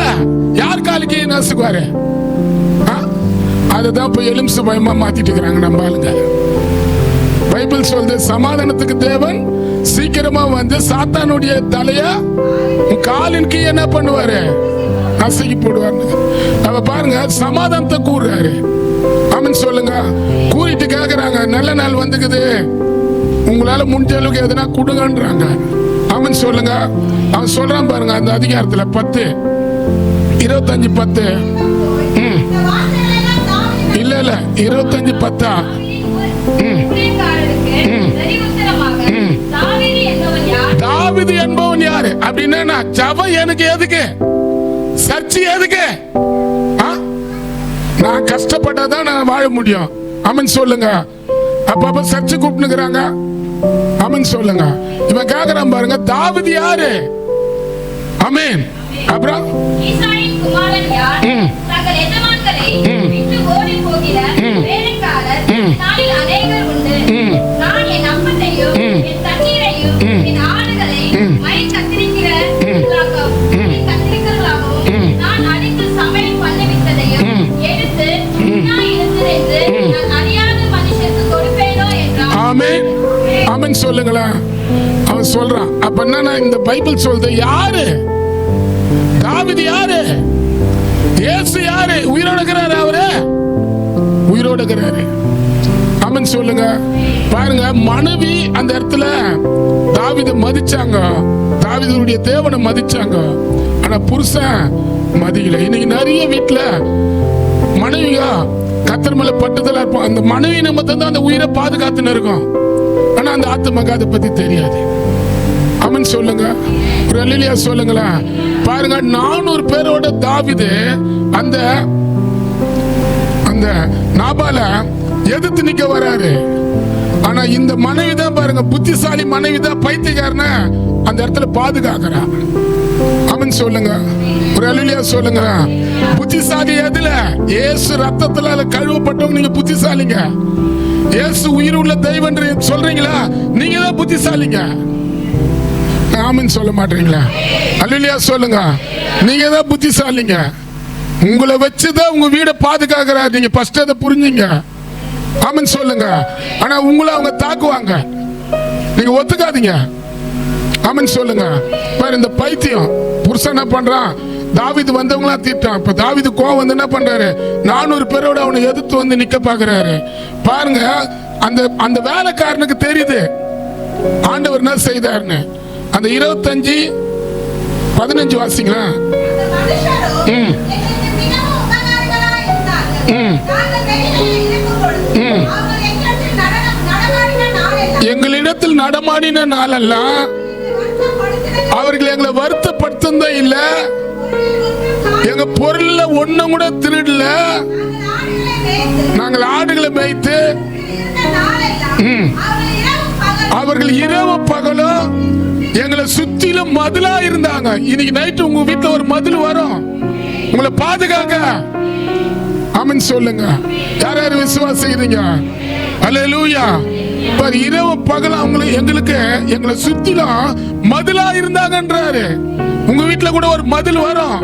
யார் காலின் கீழ நசுக்குவாரு? அதுதான் இப்ப எலும்பு பயமா மாத்திட்டு இருக்கிறாங்க நம்ம ஆளுங்க. பைபிள் சொல்லுது, சமாதானத்துக்கு தேவன் சீக்கிரமா வந்து சாத்தானுடைய தலைய உன் காலின் கீழ என்ன பண்ணுவாரு? நசுக்கி போடுவாரு. அவ பாருங்க, சமாதானத்தை கூறுறாரு. ஆமென் சொல்லுங்க. கூறிட்டு கேக்குறாங்க, நல்ல நாள் வந்துக்குது, உங்களால முடிஞ்ச அளவுக்கு எதுனா கொடுங்கன்றாங்க. ஆமென் சொல்லுங்க. அவன் சொல்றான் பாருங்க, அந்த அதிகாரத்துல 10:25-10 இல்ல 25:10 தாவீது என்பவன் யாரு அப்படின்னா, ஜபம் எனக்கு எதுக்கு? சர்ச்சை எதுக்கு? நான் கஷ்டப்பட்டாதான் நான் வாழ முடியும். ஆமென் சொல்லுங்க. அப்ப சர்ச்சை கூப்பிட்டுக்கிறாங்க. ஆமென் சொல்லுங்க. இவன் கேக்குறான் பாருங்க, தாவீது யாரு? ஆமென். அப்புறம் ஈசாயின் குமாரன் யார்? தங்கள் எஜமான்களை விட்டு ஓடி போகிற வேலைக்காரர் நாளில் அநேகர் உண்டு. நான் என் அப்பத்தையும் என் தண்ணீரையும் என் ஆடுகளை மயில் கத்திரிக்கிறவர்களாகவும் நான் அடித்து சமையல் பண்ணிவிட்டதையும் எடுத்து என்று நான் அறியாத மனுஷனுக்கு கொடுப்பேனோ என்றான். ஆமென். ஆமென் சொல்லுங்களேன். அவன் சொல்றான். அப்ப என்ன இந்த பைபிள் சொல்றது? யாரு தாவீது? யாரு? இயேசு யாரு? உயிரோட இருக்கிறாரு. அவரு உயிரோட இருக்கிறாரு. ஆமென் சொல்லுங்க. பாருங்க, மனைவி அந்த இடத்துல தாவீதை மதிச்சாங்க, தாவீதுடைய தேவனை மதிச்சாங்க. ஆனா புருஷன் மதிக்கல. இன்னைக்கு நிறைய வீட்டுல மனைவியா கர்த்தர் மேல பட்டுதலா இருப்போம். அந்த மனைவி நிமித்தம் தான் அந்த உயிரை பாதுகாத்துன்னு இருக்கும். ஆனா அந்த ஆத்துமக்கு அதை பத்தி தெரியாது. ஆமென் சொல்லுங்க. ஒரு அல்லேலூயா சொல்லுங்களா. பாருங்க, 400 பேரோட தாவீது அந்த அந்த நாபால எதிர்த்து நிக்க வராரு. ஆனா இந்த மனைவி தான் பாருங்க, புத்திசாலி மனைவி தான் பைத்தியக்காரன அந்த இடத்துல பாதுகாக்கிறா. ஆமென் சொல்லுங்க. ஒரு அல்லேலூயா சொல்லுங்க. புத்திசாலி எதுல? இயேசு ரத்தத்துல கழுவப்பட்டவங்க நீங்க புத்திசாலிங்க. இயேசு உயிர் உள்ள தெய்வம் என்று சொல்றீங்களா, நீங்க தான் புத்திசாலிங்க. ஆமென் சொல்ல மாட்டீங்களா? அல்லேலூயா சொல்லுங்க. நீங்க தான் புத்திசாலிங்க. உங்களை வச்சுதான் உங்க வீடை பாதுகாக்கிறார். நீங்க ஃபர்ஸ்ட் அதை புரிஞ்சுங்க. ஆமென் சொல்லுங்க. ஆனா உங்களை அவங்க தாக்குவாங்க, நீங்க ஒத்துக்காதீங்க. ஆமென் சொல்லுங்க. பாரு, இந்த பைத்தியம் புருஷன் என்ன பண்றான், தாவீது வந்தவங்களா தீட்டான். இப்ப தாவீது கோவம் வந்து என்ன பண்றாரு, 400 பேரோட அவனை எதிர்த்து வந்து நிக்க பாக்குறாரு. பாருங்க, அந்த அந்த வேலைக்காரனுக்கு தெரியுது ஆண்டவர் என்ன செய்தார்னு. அந்த 25:15 வாசிங்களா. எங்களிடத்தில் நடமாடின நாளெல்லாம் அவர்கள் எங்களை வருத்தப்படுத்த இல்ல, எங்க பொருள்ல ஒண்ணும் கூட திருடல, நாங்கள் ஆடுகளை மேய்த்து அவர்கள் இரவு பகலும் எங்களை சுத்திலும் மதிலா இருந்தாங்க. இன்னைக்கு நைட்டு உங்க வீட்டுல ஒரு மதில் வரும் உங்களை பாதுகாக்க. ஆமென் சொல்லுங்க. யார் யார் விசுவாசிக்கிறீங்க? அல்லேலூயா. பாரு, இரவு பகலும் அவங்களை எங்களுக்கு எங்களை சுத்திலும் மதிலா இருந்தாங்கன்றாரு. உங்க வீட்டுல கூட ஒரு மதில் வரும்.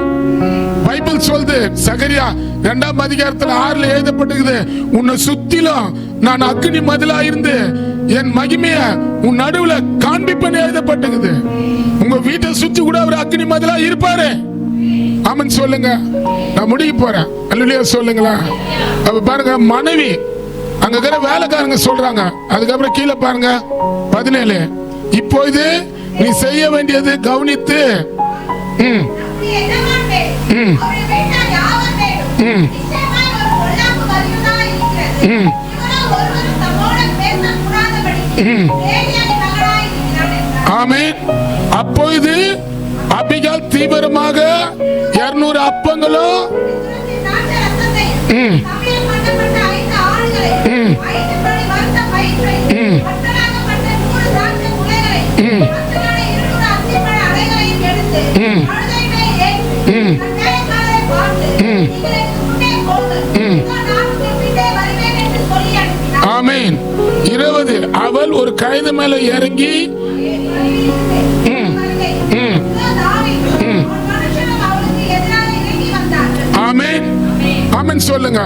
பைபிள் சொல்லுது, சகரியா 2ஆம் அதிகாரத்துல 6ல எழுதப்பட்டிருக்குது, உன்னை சுத்திலும் நான் அக்னி மதிலா இருந்து என் மகிமைய உன் நடுவுல காண்பிப்பேன்னு எழுதப்பட்டிருக்குது. உங்க வீட்டை சுத்தி கூட ஒரு அக்னி மதிலா இருப்பாரு. ஆமென் சொல்லுங்க. நான் முடிக்க போறேன். அல்லேலூயா சொல்லுங்களா. அப்ப பாருங்க, மனைவி அங்க இருக்கிற வேலைக்காரங்க சொல்றாங்க. அதுக்கப்புறம் கீழே பாருங்க 17, இப்போது நீ செய்ய வேண்டியது கவனித்து ஆமென். அப்பொழுது அபிகால் தீவிரமாக 200 அப்பங்களும் ஆமென். 20, அவள் ஒரு கழுதை மேல இறங்கி ஆமென் ஆமென் சொல்லுங்க.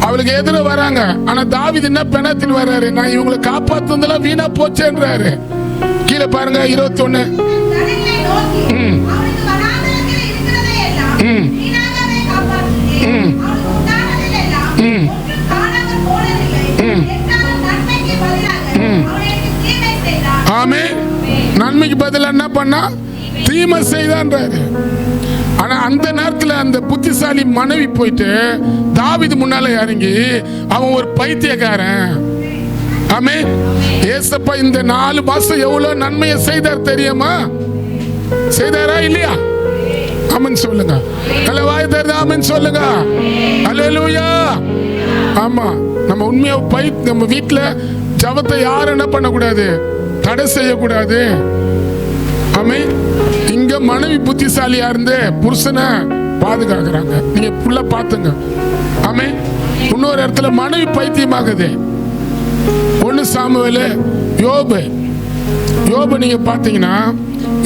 அவளுக்கு எதிர வராங்க. ஆனா தாவீது என்ன பெணத்தில் வர்றாரு, நான் இவங்களை காப்பாத்துனதெல்லாம் வீணா போச்சேன்றாரு. கீழே பாருங்க 21. ஆமென். நன்மைக்கு பதிலா என்ன பண்ணா, தீமை செய்தான்றாரு. ஆனா அந்த நேரத்துல அந்த புத்திசாலி மனைவி போயிட்டு தாவீது முன்னால இறங்கி, அவன் ஒரு பைத்தியக்காரன். ஆமென். ஏசப்பா இந்த 4 மாசம் எவ்வளவு நன்மையை செய்தார் தெரியுமா? செய்தாரா இல்லையா? ஆமென் சொல்லுங்க. நல்ல வாய் தருது. ஆமென் சொல்லுங்க. அல்லேலூயா. ஆமா, நம்ம உண்மையா நம்ம வீட்டுல ஜபத்தை யாரும் என்ன பண்ணக்கூடாது, தடை செய்யக்கூடாது. ஆமென். இங்க மனைவி புத்திசாலியா இருந்து புருஷனை பாதுகாக்கிறாங்க. நீங்க புள்ள பாத்துங்க. ஆமென். இன்னொரு இடத்துல மனைவி பைத்தியமாகுது. 1 சாமுவேல் யோபு நீங்க பாத்தீங்கன்னா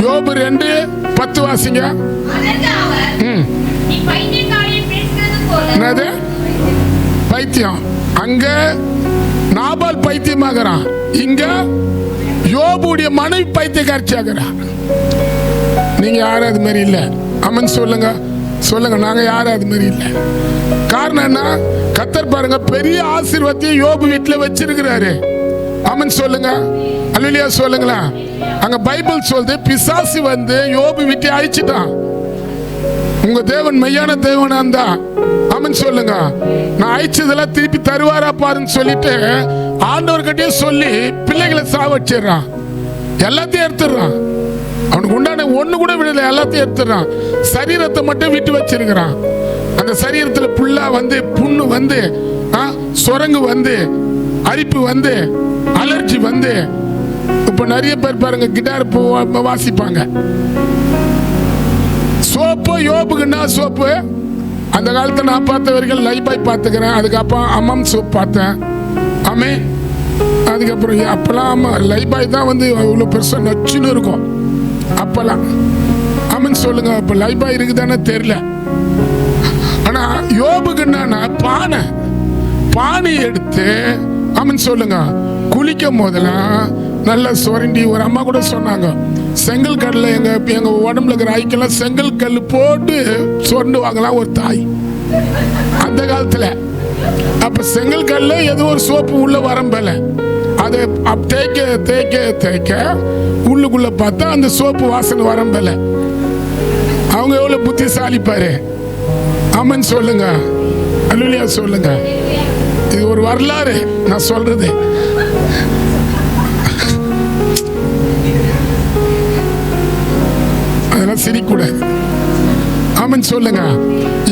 யோபு 2:10 வாசிங்க. என்னது பைத்தியம்? அங்க நாபால் பைத்தியமாகறான், இங்க யோபுடைய மனைவி பைத்தியக்காரச்சி ஆகிறான். நீங்க யாரும் அது மாதிரி இல்ல. ஆமென் சொல்லுங்க. சொல்லுங்க, நாங்க யாரும் அது மாதிரி இல்லை. காரணம் என்ன? கர்த்தர் பாருங்க பெரிய ஆசீர்வாதத்தையும் யோபு வீட்டுல வச்சிருக்கிறாரு. ஆமென் சொல்லுங்க, அல்லேலூயா சொல்லுங்களா. அங்க பைபிள் சொல்லுது, பிசாசு வந்து யோபு வீட்டை அழிச்சிட்டான். உங்க தேவன் மெய்யான தேவனா இருந்தா ஆமென் சொல்லுங்க, நான் அழிச்சதெல்லாம் திருப்பி தருவாரா பாருன்னு சொல்லிட்டு ஆண்டவர்கிட்டயே சொல்லி பிள்ளைகளை சாவடிச்சிடறான், எல்லாத்தையும் எடுத்துடுறான். அவனுக்கு உண்டான ஒண்ணு கூட விடல, எல்லாத்தையும் எடுத்துடுறான். சரீரத்தை மட்டும் விட்டு வச்சிருக்கிறான். அந்த சரீரத்துல புல்லா வந்து புண்ணு வந்து சொரங்கு வந்து அரிப்பு வந்து அலர்ஜி வந்து. இப்ப நிறைய பேர் பாருங்க கிட்டார் வாசிப்பாங்க. சோப்பு யோபுக்குன்னா சோப்பு அந்த காலத்துல நான் பார்த்த வரைக்கும் லைபாய் பார்த்துக்கிறேன். அதுக்கப்புறம் அம்மம் சோப் பார்த்தேன். ஆமே. அதுக்கப்புறம் அப்பெல்லாம் லைபாய் தான் வந்து அவ்வளோ பெருசா நச்சுன்னு இருக்கும் அப்பெல்லாம். ஆமன் சொல்லுங்க. அப்ப லைபாய் இருக்குதானே தெரியல. ஆனா யோபுக்கு என்னன்னா பானை எடுத்து ஆமன் சொல்லுங்க குளிக்கும் போதெல்லாம் நல்லா சொரண்டி. ஒரு அம்மா கூட சொன்னாங்க, செங்கல் கல்ல எங்க உடம்புல இருக்கிற ஐக்கெல்லாம் செங்கல் கல் போட்டு சொண்டு வாங்கலாம் ஒரு தாய் அந்த காலத்துல. அப்ப செங்கல் கல்ல ஏதோ ஒரு சோப்பு உள்ள வரம்பல, அதை தேய்க்க தேய்க்க தேய்க்க உள்ளுக்குள்ள பார்த்தா அந்த சோப்பு வாசனை வரம்பல. அவங்க எவ்வளவு புத்திசாலி பாரு. ஆமன் சொல்லுங்க, அல்லேலூயா சொல்லுங்க. இது ஒரு வரலாறு நான் சொல்றது. அதெல்லாம் சிரிக்கூடாது. ஆமன் சொல்லுங்க.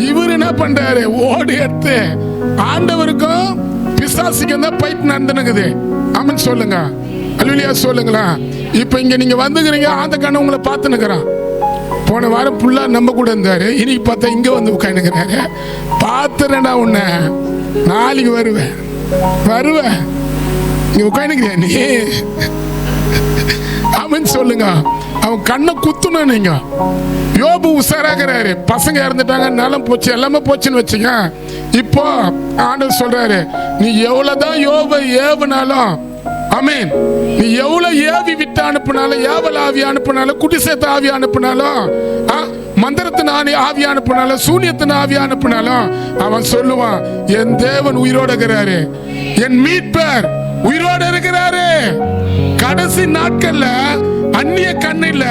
இவர் என்ன பண்றாரு? ஓடி எடுத்து ஆண்டவருக்கும் பிசாசுக்கும் தான் பைட் நடந்துனுக்குது. ஆமன் சொல்லுங்க, அல்லேலூயா சொல்லுங்களா. இப்ப இங்க நீங்க வந்துக்கிறீங்க, அந்த கண்ணு உங்களை பார்த்து நிக்கிறான். போன வாரம் புல்லா நம்ம கூட இருந்தாரு, இன்னைக்கு பார்த்தா இங்க வந்து உட்காந்துக்கிறாரு. பார்த்துறேன்டா உன்னை, நாளைக்கு வருவேன் இங்க உட்காந்துக்கிறியா நீ? ஆமன் சொல்லுங்க. அவன் கண்ணை குத்துணும். நீங்க யோபு உஷாராகிறாரு. பசங்க இறந்துட்டாங்க, நிலம் போச்சு, எல்லாமே போச்சுன்னு வச்சுங்க. இப்போ ஆண்டவர் சொல்றாரு, நீ எவ்வளவுதான் யோபை ஏவுனாலும், ஆமீன், நீ எவ்வளவு ஏவி விட்டு அனுப்புனாலும், ஏவல் ஆவி அனுப்புனாலும், குட்டி சேர்த்த ஆவி அனுப்புனாலும், மந்திரத்தின் ஆவி அனுப்புனாலும், சூனியத்தின் ஆவி அனுப்புனாலும், அவன் சொல்லுவான், என் தேவன் உயிரோடு இருக்கிறாரு, என் மீட்பர் உயிரோடு இருக்கிறாரு. கடைசி நாட்கள்ல அந்நிய கண்ணு இல்ல,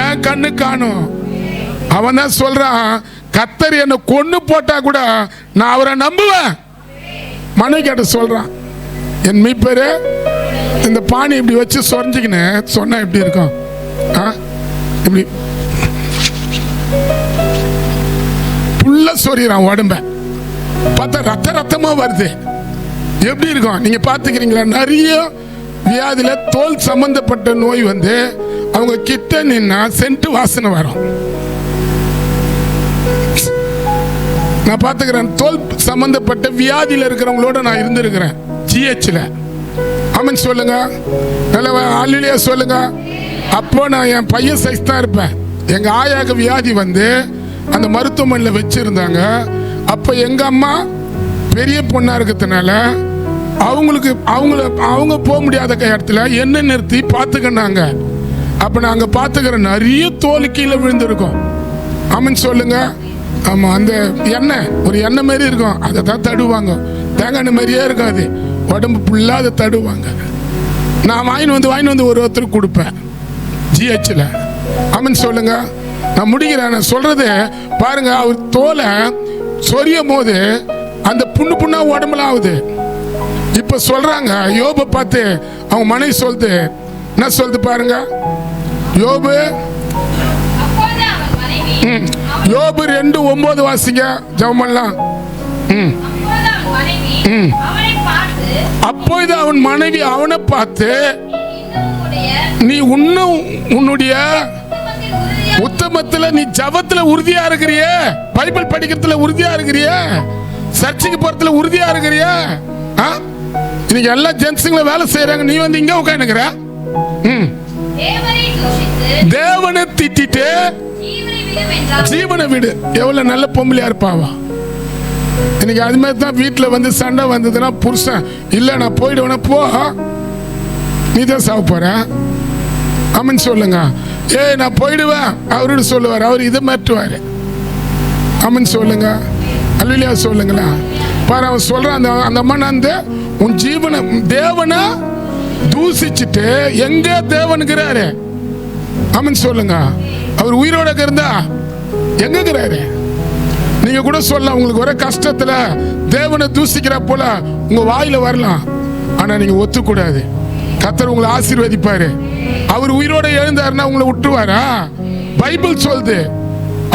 என் கண்ணு காணும். அவன் தான் சொல்றான், கர்த்தர் என்ன கொன்னு போட்டா கூட நான் அவரை நம்புவேன். மனைவி கேட்ட சொல்றான், என் மீட்பரு இந்த பானை இப்படி வச்சு சொரிஞ்சுக்கின்னு சொன்னா எப்படி இருக்கும்? இப்படி புல்ல சொறிறான் உடம்ப, பார்த்தா ரத்தமா வருது. எப்படி இருக்கும் நீங்க பாத்துக்கிறீங்களா? நிறைய வியாதியில தோல் சம்பந்தப்பட்ட நோய் வந்து அவங்க கிட்ட நின்னா சென்ட் வாசனை வரும். நான் பாத்துக்கிறேன். தோல் சம்பந்தப்பட்ட வியாதியில இருக்கிறவங்களோட நான் இருந்திருக்கிறேன் ஜிஹெச்ல. ஆமன் சொல்லுங்க, நல்ல அல்லேலூயா சொல்லுங்க. அப்போ நான் என் பையன் சைஸ் தான் இருப்பேன். எங்க ஆயாக்கு வியாதி வந்து அந்த மருத்துவமனையில் வச்சிருந்தாங்க. அப்ப எங்க அம்மா பெரிய பொண்ணா இருக்கிறதுனால அவங்க போக முடியாத இடத்துல என்ன நிறுத்தி பார்த்துக்கினாங்க. அப்ப நாங்க பார்த்துக்கிற நிறைய தோல் கீழே விழுந்திருக்கோம். ஆமன் சொல்லுங்க. ஆமா, அந்த எண்ணெய் ஒரு எண்ணெய் மாதிரி இருக்கும், அதை தான் தடுவாங்க. தேங்காய் எண்ணெய் மாதிரியே இருக்காது, உடம்பு ஃபுல்லா அதை தடுவாங்க. நான் வாங்கி வந்து ஒருத்தருக்கு கொடுப்பேன் ஜிஹெச்ல. ஆமன் சொல்லுங்க. நான் முடிக்கிறேன். நான் சொல்றது பாருங்க, அவர் தோலை சொரியும் போது அந்த புண்ணா உடம்புல ஆகுது. இப்ப சொல்றாங்க யோபை பார்த்து அவங்க மனைவி சொல்லுது, என்ன சொல்லுது பாருங்க. யோபு 2:9 வாசிங்க, ஜெபமெல்லாம். அப்போது அவன் மனைவி அவனை பார்த்து, நீ இன்னும் உன்னுடைய உத்தமத்துல, நீ ஜபத்துல உறுதியா இருக்கிறிய, பைபிள் படிக்கிறதுல உறுதியா இருக்கிறிய, சர்ச்சுக்கு போறதுல உறுதியா இருக்கிறிய. இன்னைக்கு எல்லா ஜென்ஸுங்களும் வேலை செய்யறாங்க, நீ வந்து இங்க உட்காந்துக்கிற. தேவனை திட்டிட்டு ஜீவனை விடு. எவ்வளவு நல்ல பொம்பளையா இருப்பாவா. இன்னைக்கு அது மாதிரி தான் வீட்டுல வந்து சண்டை வந்ததுன்னா புருஷன், இல்ல நான் போயிடுவேன், போ, நீ தான் சாவ போற. ஆமன் சொல்லுங்க. நான் போயிடுவேன் அவரு சொல்லுவார். அவர் இதை மாற்றுவாரு. ஆமென் சொல்லுங்க. அல்லேலூயா சொல்லுங்களா. பாரு அவன் சொல்றான், அந்த அம்மன் அந்த உன் ஜீவனை தேவனை தூசிச்சுட்டு எங்க தேவனுங்கிறாரு. ஆமென் சொல்லுங்க. அவர் உயிரோட இருந்தா எங்க இருக்கிறாரு? நீங்க கூட சொல்லலாம், உங்களுக்கு வர கஷ்டத்துல தேவனை தூசிக்கிற போல உங்க வாயில வரலாம். ஆனா நீங்க ஒத்துக்கூடாது. கர்த்தர் உங்களை ஆசீர்வதிப்பாரு. அவர் உயிரோட எழுந்தாருன்னா உங்களை விட்டுருவாரா? பைபிள் சொல்லுது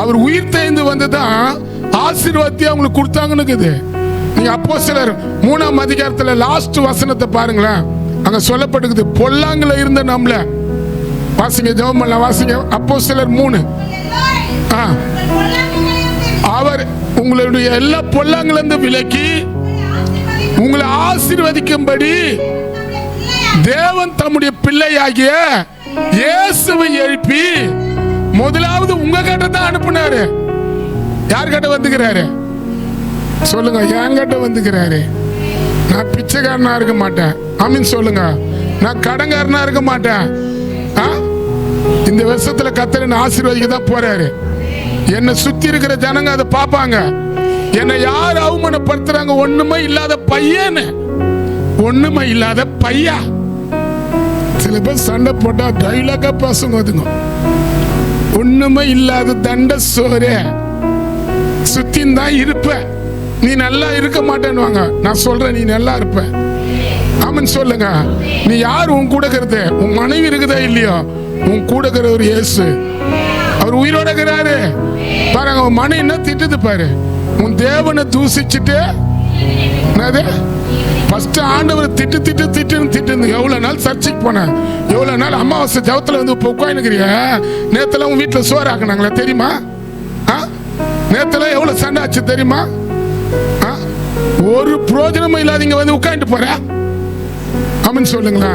அவர் உயிர் தேய்ந்து வந்துதான் ஆசீர்வாதத்தை அவங்களுக்கு கொடுத்தாங்கன்னு இருக்குது. நீங்க அப்போஸ்தலர் 3ஆம் அதிகாரத்துல லாஸ்ட் வசனத்தை பாருங்களேன். அங்க சொல்லப்பட்டிருக்குது, பொல்லாங்குல இருந்த நம்மள வாசிங்க, ஜெபம் பண்ணலாம், வாசிங்க. அப்போஸ்தலர் 3. அவர் உங்களுடைய எல்லா பொல்லாங்குல இருந்து விலக்கி உங்களை ஆசீர்வதிக்கும்படி தேவன் தம்முடைய பிள்ளையாகிய இயேசுவை எழுப்பி முதலாவது உங்க கிட்ட தான் அனுப்புனாரு. யார் கிட்ட வந்துக்கிறாரு சொல்லுங்க? என் கிட்ட வந்துக்கிறாரு. நான் பிச்சைக்காரனா இருக்க மாட்டேன். ஆமீன் சொல்லுங்க. நான் கடங்காரனா இருக்க மாட்டேன். இந்த வருஷத்துல கர்த்தர் என்னை ஆசீர்வதிக்க தான் போறாரு. என்னை சுத்தி இருக்கிற ஜனங்க அதை பார்ப்பாங்க. என்னை யார் அவமானப்படுத்துறாங்க? ஒண்ணுமே இல்லாத பையன், ஒண்ணுமே இல்லாத பையா. சில பேர் சண்டை போட்டா டைலாக்கா பேசுங்க. அதுங்க ஒண்ணுமே இல்லாத தண்ட சோறு சுத்தி தான் இருப்ப, நீ நல்லா இருக்க மாட்டேன்னு. நான் சொல்றேன், நீ நல்லா இருப்ப. ஆமன் சொல்லுங்க. நீ யார் உன் கூட இருக்கிறது? உன் மனைவி இருக்குதா இல்லையோ? உன் கூட இருக்கிற ஒரு இயேசு, அவர் உயிரோட இருக்கிறாரு. பாருங்க, உன் மனைவி என்ன திட்டுது பாரு. உன் தேவனை தூசிச்சுட்டு ஃபர்ஸ்ட் ஆண்டவர் திட்டு எவ்வளவு நாள் சர்ச்சைக்கு போனேன், எவ்வளவு நாள் அமாவாசை ஜபத்துல வந்து உட்காந்துக்கிறிய. நேத்தெல்லாம் உன் வீட்டுல சோறு ஆக்கினாங்களா தெரியுமா? நேத்தெல்லாம் எவ்வளவு சண்டை ஆச்சு தெரியுமா? ஒரு பிரோஜனமும் இல்லாதீங்க வந்து உட்காந்துட்டு போற. ஆமீன் சொல்லுங்களா.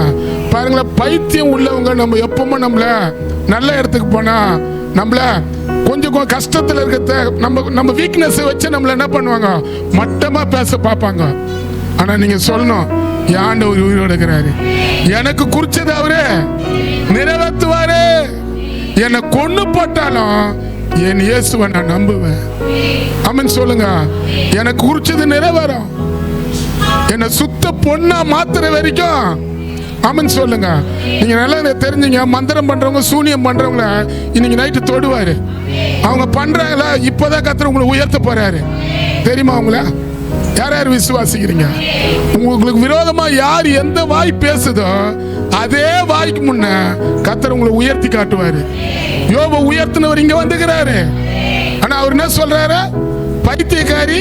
பாருங்களேன், பைத்தியம் உள்ளவங்க நம்ம எப்பவுமே நம்மள நல்ல இடத்துக்கு போனா நம்மள கொஞ்சம் கஷ்டத்துல இருக்கிறத நம்ம வீக்னஸ் வச்சு நம்மள என்ன பண்ணுவாங்க, மட்டமா பேச பார்ப்பாங்க. ஆனா நீங்க சொல்லணும், ஆண்டவர் உயிரோட இருக்கிறாரு. எனக்கு குறிச்சது அவரு நிறைவேற்றுவாரு. என்னை கொன்னு போட்டாலும் என் இயேசுவை நான் நம்புவேன். ஆமென் சொல்லுங்க. எனக்கு குறிச்சது நிறைவேறும். என்னை சுத்த பொண்ணா மாத்துற வரைக்கும். ஆமென் சொல்லுங்க. நீங்க நல்லா தெரிஞ்சுங்க, மந்திரம் பண்றவங்க சூனியம் பண்றவங்கள இன்னைக்கு நைட்டு தொடுவாரு. அவங்க பண்றாங்களா? இப்பதான் கர்த்தர் உங்களை உயர்த்த போறாரு. தெரியுமா? உங்களை யார் யார் விசுவாசிக்கிறீங்க? உங்களுக்கு விரோதமா யார் எந்த வாய் பேசுதோ அதே வாய்க்கு முன்ன கர்த்தர் உங்களை உயர்த்தி காட்டுவாரு. யோபை உயர்த்தினவர் இங்க வந்துக்கிறாரு. ஆனா அவர் என்ன சொல்றாரு? பைத்தியக்காரி,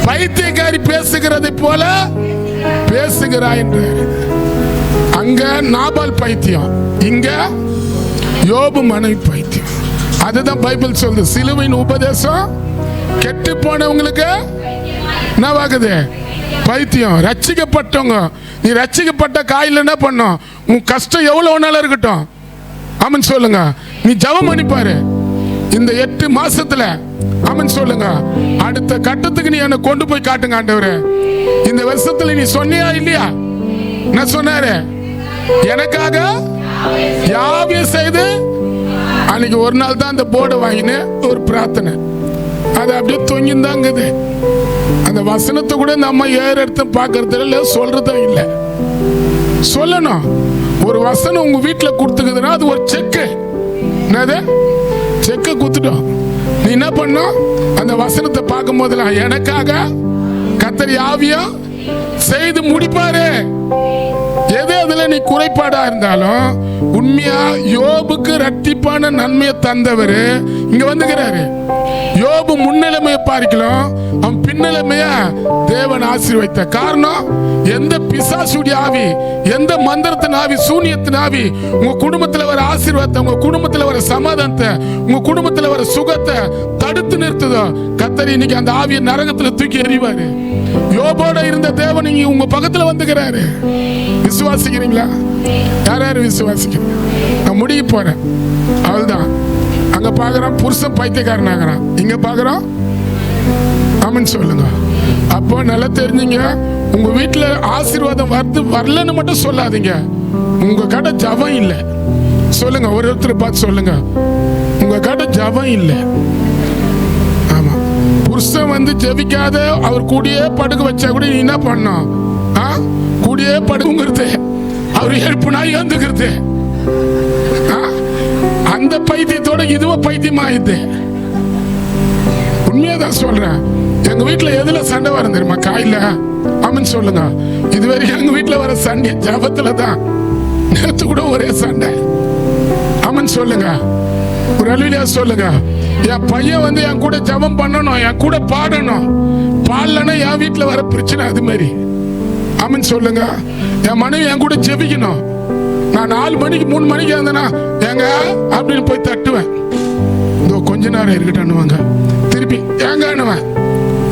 பைத்தியக்காரி பேசுகிறதை போல பேசுகிறாய் என்றாரு. அங்க நாபால் பைத்தியம், இங்க யோபு மனைவி பைத்தியம். அதுதான் பைபிள் சொல்லுது. சிலுவையின் உபதேசம் கெட்டு போனவங்களுக்கு என்னவாகுது? பைத்தியம். ரட்சிக்கப்பட்டவங்க, நீ ரட்சிக்கப்பட்ட காயில என்ன பண்ணும்? உன் கஷ்டம் எவ்வளவு நாளா இருக்கட்டும். ஆமன் சொல்லுங்க. நீ ஜெபம் பண்ணி பாரு இந்த 8 மாசத்துல. ஆமன் சொல்லுங்க. அடுத்த கட்டத்துக்கு நீ என்ன கொண்டு போய் காட்டுங்க ஆண்டவரே. இந்த வருஷத்துல நீ சொன்னியா இல்லையா? நான் சொன்னாரு, எனக்காக யாவையும் செய்து. அன்னைக்கு ஒரு நாள் தான் அந்த போர்டை வாங்கினு ஒரு பிரார்த்தனை, அது அப்படியே தொங்கிந்தாங்குது. அந்த வசனத்தை கூட நம்ம எடுத்து பார்க்கறது இல்லை, சொல்றதும் இல்லை. சொல்லணும். ஒரு வசனம் உங்க வீட்டுல கொடுத்துக்குதுன்னா அது ஒரு செக்கு. என்னது? செக்கை குத்துட்டோம். நீ என்ன பண்ணும்? அந்த வசனத்தை பார்க்கும் போதெல்லாம் எனக்காக கர்த்தர் யாவையும் செய்து முடிப்பாரு. எது அதுல நீ குறைபாடா இருந்தாலும் உண்மையா யோபுக்கு இரட்டிப்பான நன்மையை தந்தவர் இங்க வந்துக்கிறாரு. யோபு முன்னிலைமையை பார்க்கலாம், அவன் பின்னிலைமைய தேவன் ஆசீர்வதித்த காரணம். எந்த பிசாசுடைய ஆவி, எந்த மந்திரத்தின் ஆவி, சூனியத்தின் ஆவி உங்க குடும்பத்துல வர ஆசீர்வாதத்தை, உங்க குடும்பத்துல வர சமாதானத்தை, உங்க குடும்பத்துல வர சுகத்தை தடுத்து நிறுத்துதோ கர்த்தர் இன்னைக்கு அந்த ஆவியை நரகத்துல தூக்கி எறிவாரு. யோபோட இருந்த தேவன் இங்க உங்க பக்கத்துல வந்துக்கிறாரு. விசுவாசிக்கிறீங்களா? யார் யார் விசுவாசிக்கிறீங்க? நான் முடிய போறேன். அவள்தான் அங்க பாக்குறோம் புருஷன் பைத்தியக்காரன் ஆகிறான், இங்க பாக்குறோம். ஆமன் சொல்லுங்க. அப்போ நல்லா தெரிஞ்சுங்க, உங்க வீட்டுல ஆசீர்வாதம் வருது வரலன்னு மட்டும் சொல்லாதீங்க. உங்க கடை ஜபம் இல்லை சொல்லுங்க. ஒருத்தர் பார்த்து சொல்லுங்க, உங்க கிட்ட ஜபம் இல்லை. ஆமா, புருஷன் வந்து ஜெபிக்காத அவர் கூடயே படுக்க வச்சா கூட நீ என்ன பண்ணும்? கூடயே படுங்கிறது, அவர் எழுப்புனா எழுந்துக்கிறது. அந்த பைத்தியத்தோட இதுவும் பைத்தியமாயிது. உண்மையாதான் சொல்றேன். எங்க வீட்டுல எதுல சண்டை வரும் தெரியுமா? காயில. ஆமன் சொல்லுங்க. இதுவரைக்கும் எங்க வீட்டுல வர சண்டை ஜபத்துல தான். நேத்து கூட ஒரே சண்டை. ஆமன் சொல்லுங்க. ஒரு அலுவலியா சொல்லுங்க. என் பையன் வந்து என் கூட ஜபம் பண்ணணும், என் கூட பாடணும். பாடலன்னா என் வீட்டுல வர பிரச்சனை அது மாதிரி. ஆமன் சொல்லுங்க. என் மனைவி என் கூட ஜெபிக்கணும். நான் 4 மணிக்கு 3 மணிக்கு இருந்தேன்னா ஏங்க அப்படின்னு போய் தட்டுவேன். இதோ கொஞ்ச நேரம் இருக்கட்டும்னுவாங்க. திருப்பி ஏங்கன்னுவேன்.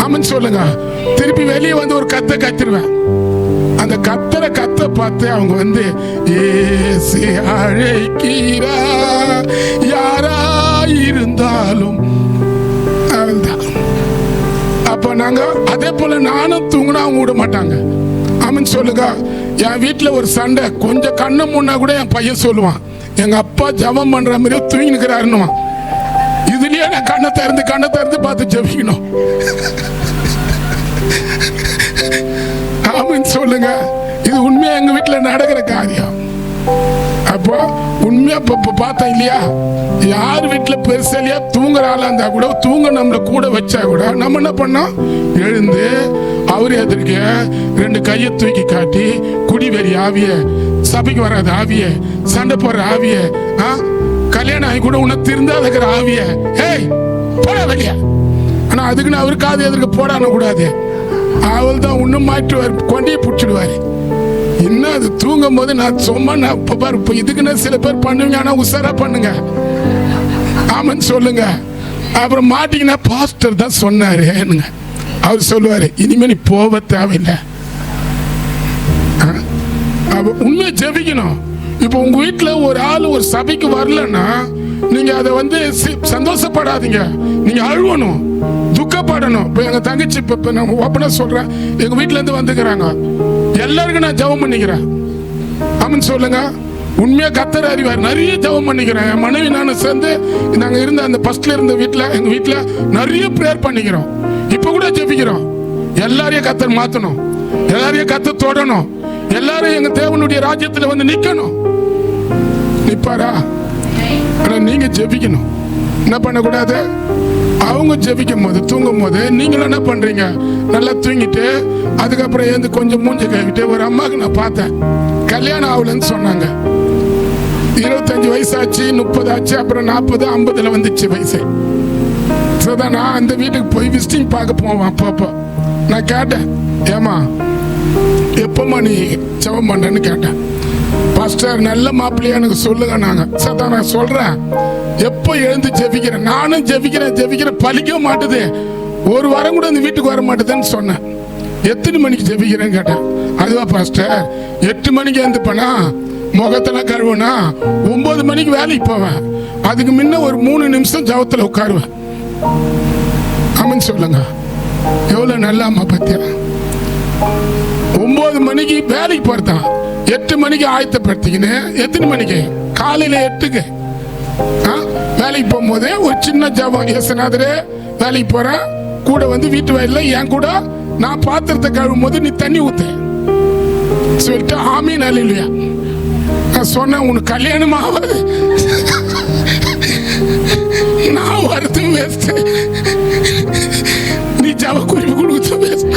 ஆமன் சொல்லுங்க. திருப்பி வெளியே வந்து ஒரு கத்தை கத்திருவேன். அந்த கத்த பார்த்து அவங்க வந்து ஏசு அழைக்கிறா யாரா இருந்தாலும். அப்ப நாங்க அதே போல நானும் தூங்கினா அவங்க விட மாட்டாங்க. ஆமன் சொல்லுங்க. என் வீட்டுல ஒரு சண்டை கொஞ்சம் கண்ணை முன்னா கூட என் பையன் சொல்லுவான், எங்க அப்பா ஜபம் பண்ற மாதிரி தூங்கி நிற்கிறாருன்னுவான். இதுலயே நான் கண்ணை திறந்து பார்த்து ஜபிக்கணும். ஆமன் சொல்லுங்க. இது உண்மையா எங்க வீட்டுல நடக்கிற காரியம். அப்போ உண்மையா பார்த்தா இல்லையா, யார் வீட்டுல பெருசலியா தூங்குற ஆளா இருந்தா கூட தூங்க நம்மள கூட வச்சா கூட நம்ம என்ன பண்ணோம்? எழுந்து அவர் எதிர்க்க 2 கையை தூக்கி காட்டி, குடிவெறி ஆவிய, சபைக்கு வராத ஆவிய, சண்டை போடுற ஆவிய, கல்யாணம் ஆகி கூட உன்னை திருந்தாத ஆவிய, ஏய் போட வெளிய. ஆனா அதுக்குன்னு அவரு காது எதிர்க்க போடான கூடாது. அவள் தான் இன்னும் மாற்றுவார், கொண்டையை பிடிச்சிடுவாரு. இன்னும் அது தூங்கும் போது நான் சும்மா இதுக்குன்னு சில பேர் பண்ணுவீங்க. ஆனா உசாரா பண்ணுங்க. ஆமன் சொல்லுங்க. அப்புறம் மாட்டிங்கன்னா பாஸ்டர் தான் சொன்னாரு. அவர் சொல்லுவாரு, இனிமே நீ போக தேவையில்லை. உண்மையை ஜெபிக்கணும். இப்போ உங்க வீட்டுல ஒரு ஆள் ஒரு சபைக்கு வரலன்னா நீங்க அதை வந்து சந்தோஷப்படாதீங்க. நீங்க அழுவணும், துக்கப்படணும். இப்போ எங்க தங்கச்சி இப்ப நான் ஓப்பனா சொல்றேன், எங்க வீட்டுல இருந்து வந்துக்கிறாங்க. எல்லாருக்கும் நான் ஜெபம் பண்ணிக்கிறேன். ஆமன் சொல்லுங்க. உண்மையா கத்தர் அறிவார். நிறைய ஜெபம் பண்ணிக்கிறேன். என் மனைவி நானும் சேர்ந்து நாங்க இருந்த அந்த ஃபர்ஸ்ட்ல இருந்த வீட்டுல, எங்க வீட்டுல நிறைய ப்ரேயர் பண்ணிக்கிறோம். இப்ப கூட ஜெபிக்கிறோம். எல்லாரையும் கத்தர் மாத்தணும், எல்லாரையும் கத்தர் தொடணும், எல்லாரும் எங்க தேவனுடைய ராஜ்யத்துல வந்து நிக்கணும். நிப்பாரா? ஆனா நீங்க ஜெபிக்கணும். என்ன பண்ணக்கூடாது? அவங்க ஜெபிக்கும் போது தூங்கும் போது நீங்களும் என்ன பண்றீங்க? நல்லா தூங்கிட்டு அதுக்கப்புறம் ஏந்து கொஞ்சம் மூஞ்சி கழுவிட்டு, ஒரு அம்மாவுக்கு நான் பார்த்தேன், கல்யாணம் ஆகலன்னு சொன்னாங்க. 25 வயசாச்சு, 30 ஆச்சு, அப்புறம் 40 50 வந்துச்சு வயசு. நான் அந்த வீட்டுக்கு போய் விசிட்டிங் பார்க்க போவேன். அப்பப்போ நான் கேட்டேன், ஏமா எப்பமா நீ ஜெபம் பண்றேன்னு கேட்டேன். பாஸ்டர் நல்ல மாப்பிள்ளையா எனக்கு சொல்லுங்க. நாங்க நான் சொல்றேன், எப்போ எழுந்து ஜெபிக்கிறேன், நானும் ஜெபிக்கிறேன் பலிக்க மாட்டுது. ஒரு வாரம் கூட இந்த வீட்டுக்கு வர மாட்டேதுன்னு சொன்னேன். எத்தனை மணிக்கு ஜெபிக்கிறேன்னு கேட்டேன். அதுவா பாஸ்டர் 8 மணிக்கு எழுந்துப்பேனா, முகத்தெல்லாம் கழுவுனா 9 மணிக்கு வேலைக்கு போவேன். அதுக்கு முன்ன ஒரு 3 நிமிஷம் ஜபத்துல உட்காருவேன். ஆமன் சொல்லுங்க. எவ்வளவு நல்ல அம்மா பத்தியா. 9 மணிக்கு வேலைக்கு போறதான், 8 மணிக்கு ஆயத்தப்படுத்திக்கின்னு, எத்தனை மணிக்கு? காலையில 8க்கு வேலைக்கு போகும்போது ஒரு சின்ன ஜபம், இயேசுநாதரே வேலைக்கு போறேன், கூட வந்து வீட்டு வயல்ல என் கூட நான் பாத்திரத்தை கழுவும் போது நீ தண்ணி ஊத்து சொல்லிட்டு ஆமீன் அல்லேலூயா. நான் சொன்னேன், உனக்கு கல்யாணம் ஆகாது, நான் வரது வேஸ்ட், நீ ஜப குறிப்பு கொடுத்து வேஸ்ட்.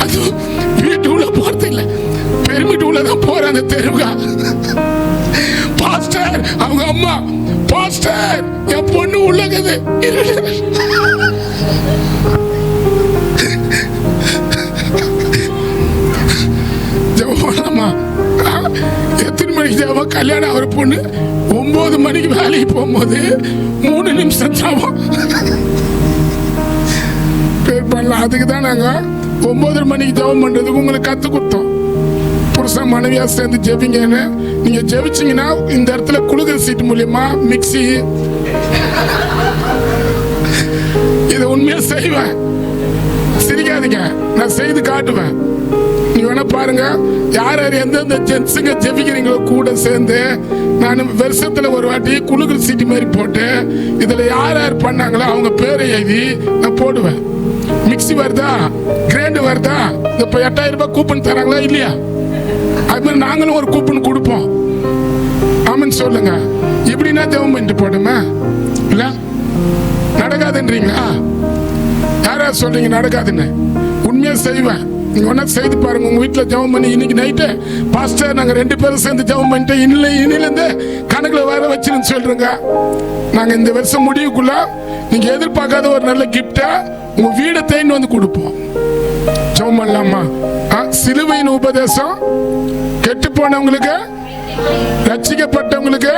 அது வீட்டுக்குள்ள போறது இல்லை, பெருமிட்டுக்குள்ளதான் போற அந்த தெருவுகா. பாஸ்டர் அவங்க அம்மா, பாஸ்டர் என் பொண்ணு உள்ளது. எத்தனை மணிக்கு ஜபம்? கல்யாணம் ஆகிற பொண்ணு 9 மணிக்கு வேலைக்கு போகும்போது 3 நிமிஷம் ஜபம். அதுக்கு தான் நாங்க 9 மணிக்கு ஜபம் பண்றதுக்கு உங்களுக்கு கத்து கொடுத்தோம். புருஷன் மனைவியா சேர்ந்து ஜெபிங்கன்னு. நீங்க ஜெபிச்சீங்கன்னா இந்த இடத்துல குளுகிற சீட்டு மூலியமா மிக்சி, இதை உண்மையா செய்வேன். சிரிக்காதீங்க, நான் செய்து காட்டுவேன். நீங்க வேணா பாருங்க, யார் யார் எந்தெந்த ஜென்ஸுங்க ஜெபிக்கிறீங்களோ கூட சேர்ந்து நான் வருஷத்துல ஒரு வாட்டி குலுகுல் சீட்டு மாதிரி போட்டு இதுல யார் யார் பண்ணாங்களோ அவங்க பேரை எழுதி நான் போடுவேன். மிக்ஸி வருதா, கிரைண்டர் வருதா, இப்போ 8000 ரூபாய் கூப்பன் தராங்களா இல்லையா, அது மாதிரி நாங்களும் ஒரு கூப்பன் கொடுப்போம். ஆமான்னு சொல்லுங்க. இப்படின்னா ஜெபம் பண்ணிட்டு போடுமே இல்ல, நடக்காதுன்றீங்களா? யாராவது சொல்றீங்க நடக்காதுன்னு? உண்மையா செய்வேன். நீங்க ஒன்னா செய்து பாருங்க. உங்க வீட்டுல ஜெபம் பண்ணி இன்னைக்கு நைட்டு பாஸ்டர் நாங்க 2 பேரும் சேர்ந்து ஜெபம் பண்ணிட்டு இன்னிலிருந்து கணக்குல வர வச்சுன்னு சொல்றேங்க. நாங்க இந்த வருஷம் முடிவுக்குள்ள நீங்க எதிர்பார்க்காத ஒரு நல்ல கிஃப்டா உங்க வீடை தேடி வந்து கொடுப்போம். ஜெபம் பண்ணலாமா? சிலுவையின் உபதேசம் கெட்டு போனவங்களுக்கு, ரட்சிக்கப்பட்டவங்களுக்கு.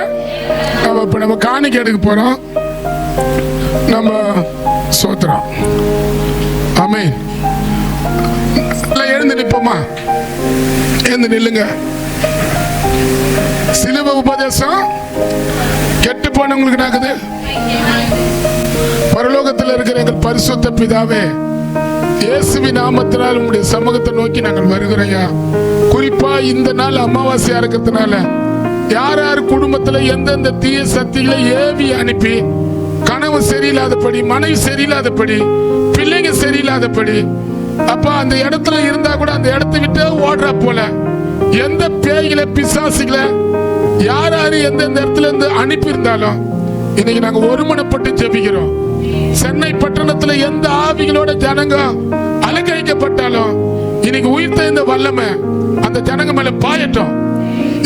இப்ப நம்ம காணிக்கை எடுக்க போறோம். நம்ம சோத்திரம். ஆமென். எழுந்து நிற்போமா? எழுந்து நில்லுங்க. சிலுவை உபதேசம் கெட்டு போனவங்களுக்கு நடக்குது. பரலோகத்தில் இருக்கிற எங்கள் பரிசுத்த பிதாவே, இயேசுவின் நாமத்தினால் உங்களுடைய சமூகத்தை நோக்கி நாங்கள் வருகிறோம்யா. குறிப்பா இந்த நாள் அமாவாசையா இருக்கிறதுனால யார் யார் குடும்பத்துல எந்தெந்த தீய சக்திகளை ஏவி அனுப்பி கனவு சரியில்லாதபடி, மனைவி சரியில்லாதபடி, பிள்ளைங்க சரியில்லாதபடி, அப்பா அந்த இடத்துல இருந்தா கூட அந்த இடத்தை விட்டு ஓடுற போல எந்த பேய்களை பிசாசுகளை யார் யாரு எந்தெந்த இடத்துல இருந்து அனுப்பி இருந்தாலும் இன்னைக்கு நாங்க ஒருமனப்பட்டு ஜெபிக்கிறோம். சென்னை பட்டணத்துல எந்த ஆவிகளோட ஜனங்க அலங்கரிக்கப்பட்டாலும் இன்னைக்கு உயிர்த்த இந்த வல்லமை அந்த ஜனங்க மேல பாயட்டும்.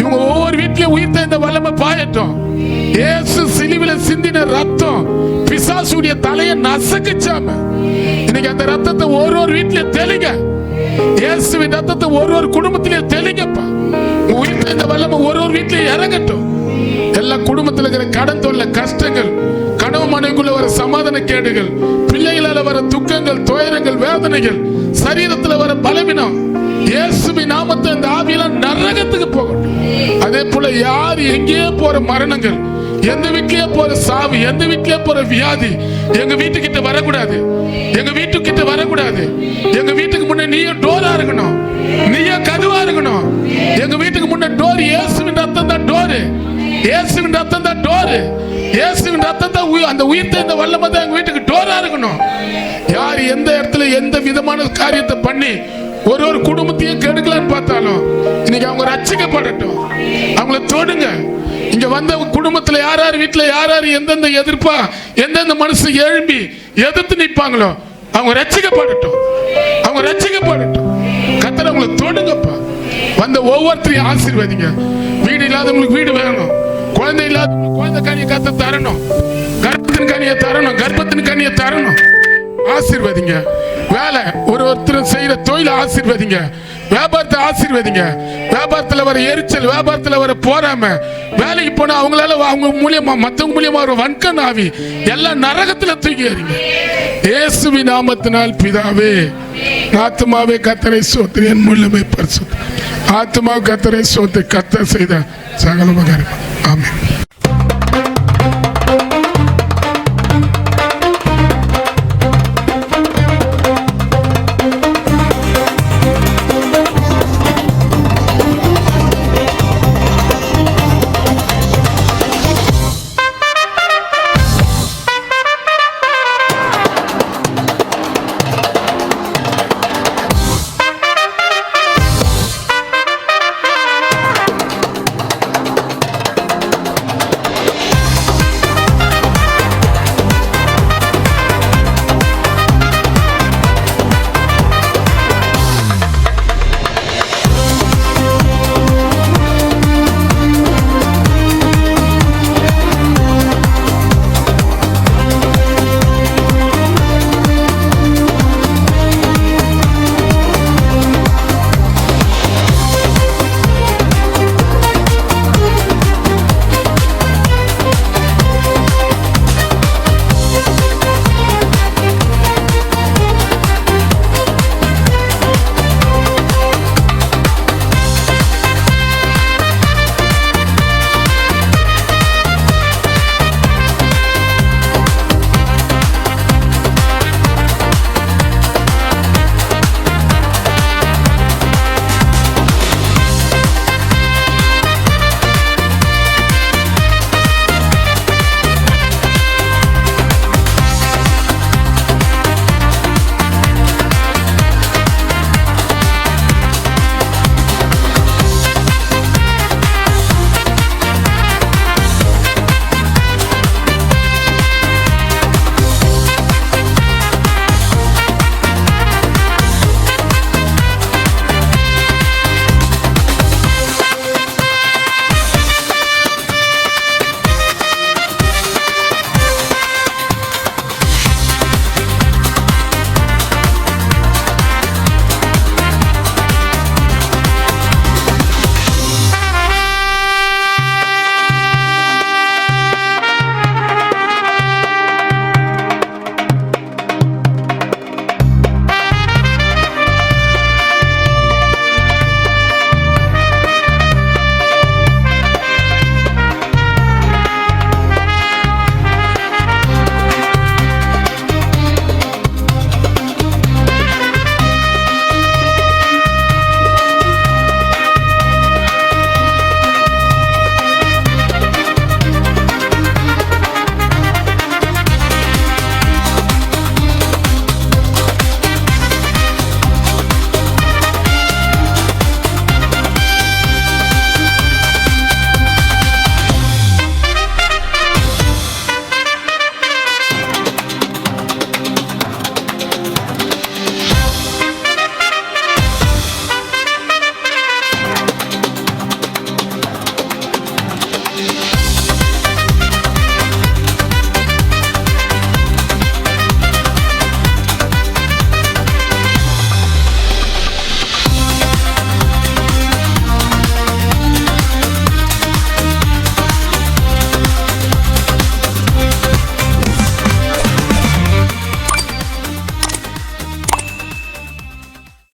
இவங்க ஒவ்வொரு வீட்லயும் உயிர்த்த இந்த வல்லமை பாயட்டும். இயேசு சிலுவையில சிந்தின ரத்தம் பிசாசுடைய தலையை நசுக்குச்சாம இன்னைக்கு அந்த ரத்தத்தை ஒரு வீட்லயும் தெளிங்க. இயேசுவின் ரத்தத்தை ஒரு குடும்பத்திலயும் தெளிங்கப்பா. உயிர்த்த இந்த வல்லமை ஒரு வீட்லயும் இறங்கட்டும். எல்லா குடும்பத்தில் இருக்கிற கடன் தொல்லை, கஷ்டங்கள், கனவு மனைக்குள்ள வர சமாதான கேடுகள், பிள்ளைகளால வர துக்கங்கள், துயரங்கள், வேதனைகள், சரீரத்தில் வர பலவீனம், இயேசுவின் நாமத்தை இந்த ஆவியெல்லாம் நரகத்துக்கு போகட்டும். அதே போல யார் எங்கேயே போற மரணங்கள், எந்த வீட்லயே போற சாவு, எந்த வீட்லயே போற வியாதி எங்க வீட்டுக்கிட்ட வரக்கூடாது. எங்க வீட்டுக்கிட்ட வரக்கூடாது. எங்க வீட்டுக்கு முன்ன நீயே டோரா இருக்கணும், நீயே கதவா இருக்கணும். எங்க வீட்டுக்கு முன்ன டோர் இயேசுவின் ரத்தம் தான் டோரு, இயேசுவின் ரத்தம் தான் டோரு, இயேசுவின் ரத்தம் தான் அந்த உயிர்த்த இந்த வல்லமை தான் எங்க வீட்டுக்கு டோரா இருக்கணும். யார் எந்த இடத்துல எந்த விதமான காரியத்தை பண்ணி ஒரு குடும்பத்தையும் கெடுக்கலான்னு பார்த்தாலும் இன்னைக்கு அவங்க ரட்சிக்கப்படட்டும். அவங்கள தொடுங்க. இங்க வந்த குடும்பத்துல யார் யார் வீட்டுல யார் யார் எந்தெந்த எதிர்ப்பா எந்தெந்த மனசு எழும்பி எதிர்த்து நிற்பாங்களோ அவங்க ரட்சிக்கப்படட்டும். அவங்க ரட்சிக்கப்படட்டும். கர்த்தர் அவங்களை தொடுங்கப்பா. வந்த ஒவ்வொருத்தரையும் ஆசீர்வதிங்க. வீடு இல்லாதவங்களுக்கு வீடு வேணும், குழந்தை இல்லாதவங்களுக்கு குழந்தை கனியை கர்த்தர் தரணும், கர்ப்பத்தின் கனியை தரணும், கர்ப்பத்தின் கனியை தரணும். ஆசீர்வதிங்க. வேலை ஒருத்தர் செய்யற தொழில ஆசீர்வதிங்க. வியாபாரத்தை ஆசீர்வதிங்க. வியாபாரத்துல வர எரிச்சல், வியாபாரத்துல வர போராம, வேலைக்கு போனா அவங்களால அவங்க மூலியமா மத்தவங்க மூலியமா ஒரு வன்கண் ஆவி எல்லாம் நரகத்துல தூக்கி எறிங்க. இயேசுவின் நாமத்தினால் பிதாவே. ஆத்துமாவே கர்த்தரை ஸ்தோத்திரி, என் முழுமை பரிசுத்த ஆத்துமா கர்த்தரை ஸ்தோத்திரி. கர்த்தர் செய்த சகல உபகாரம். ஆமென்.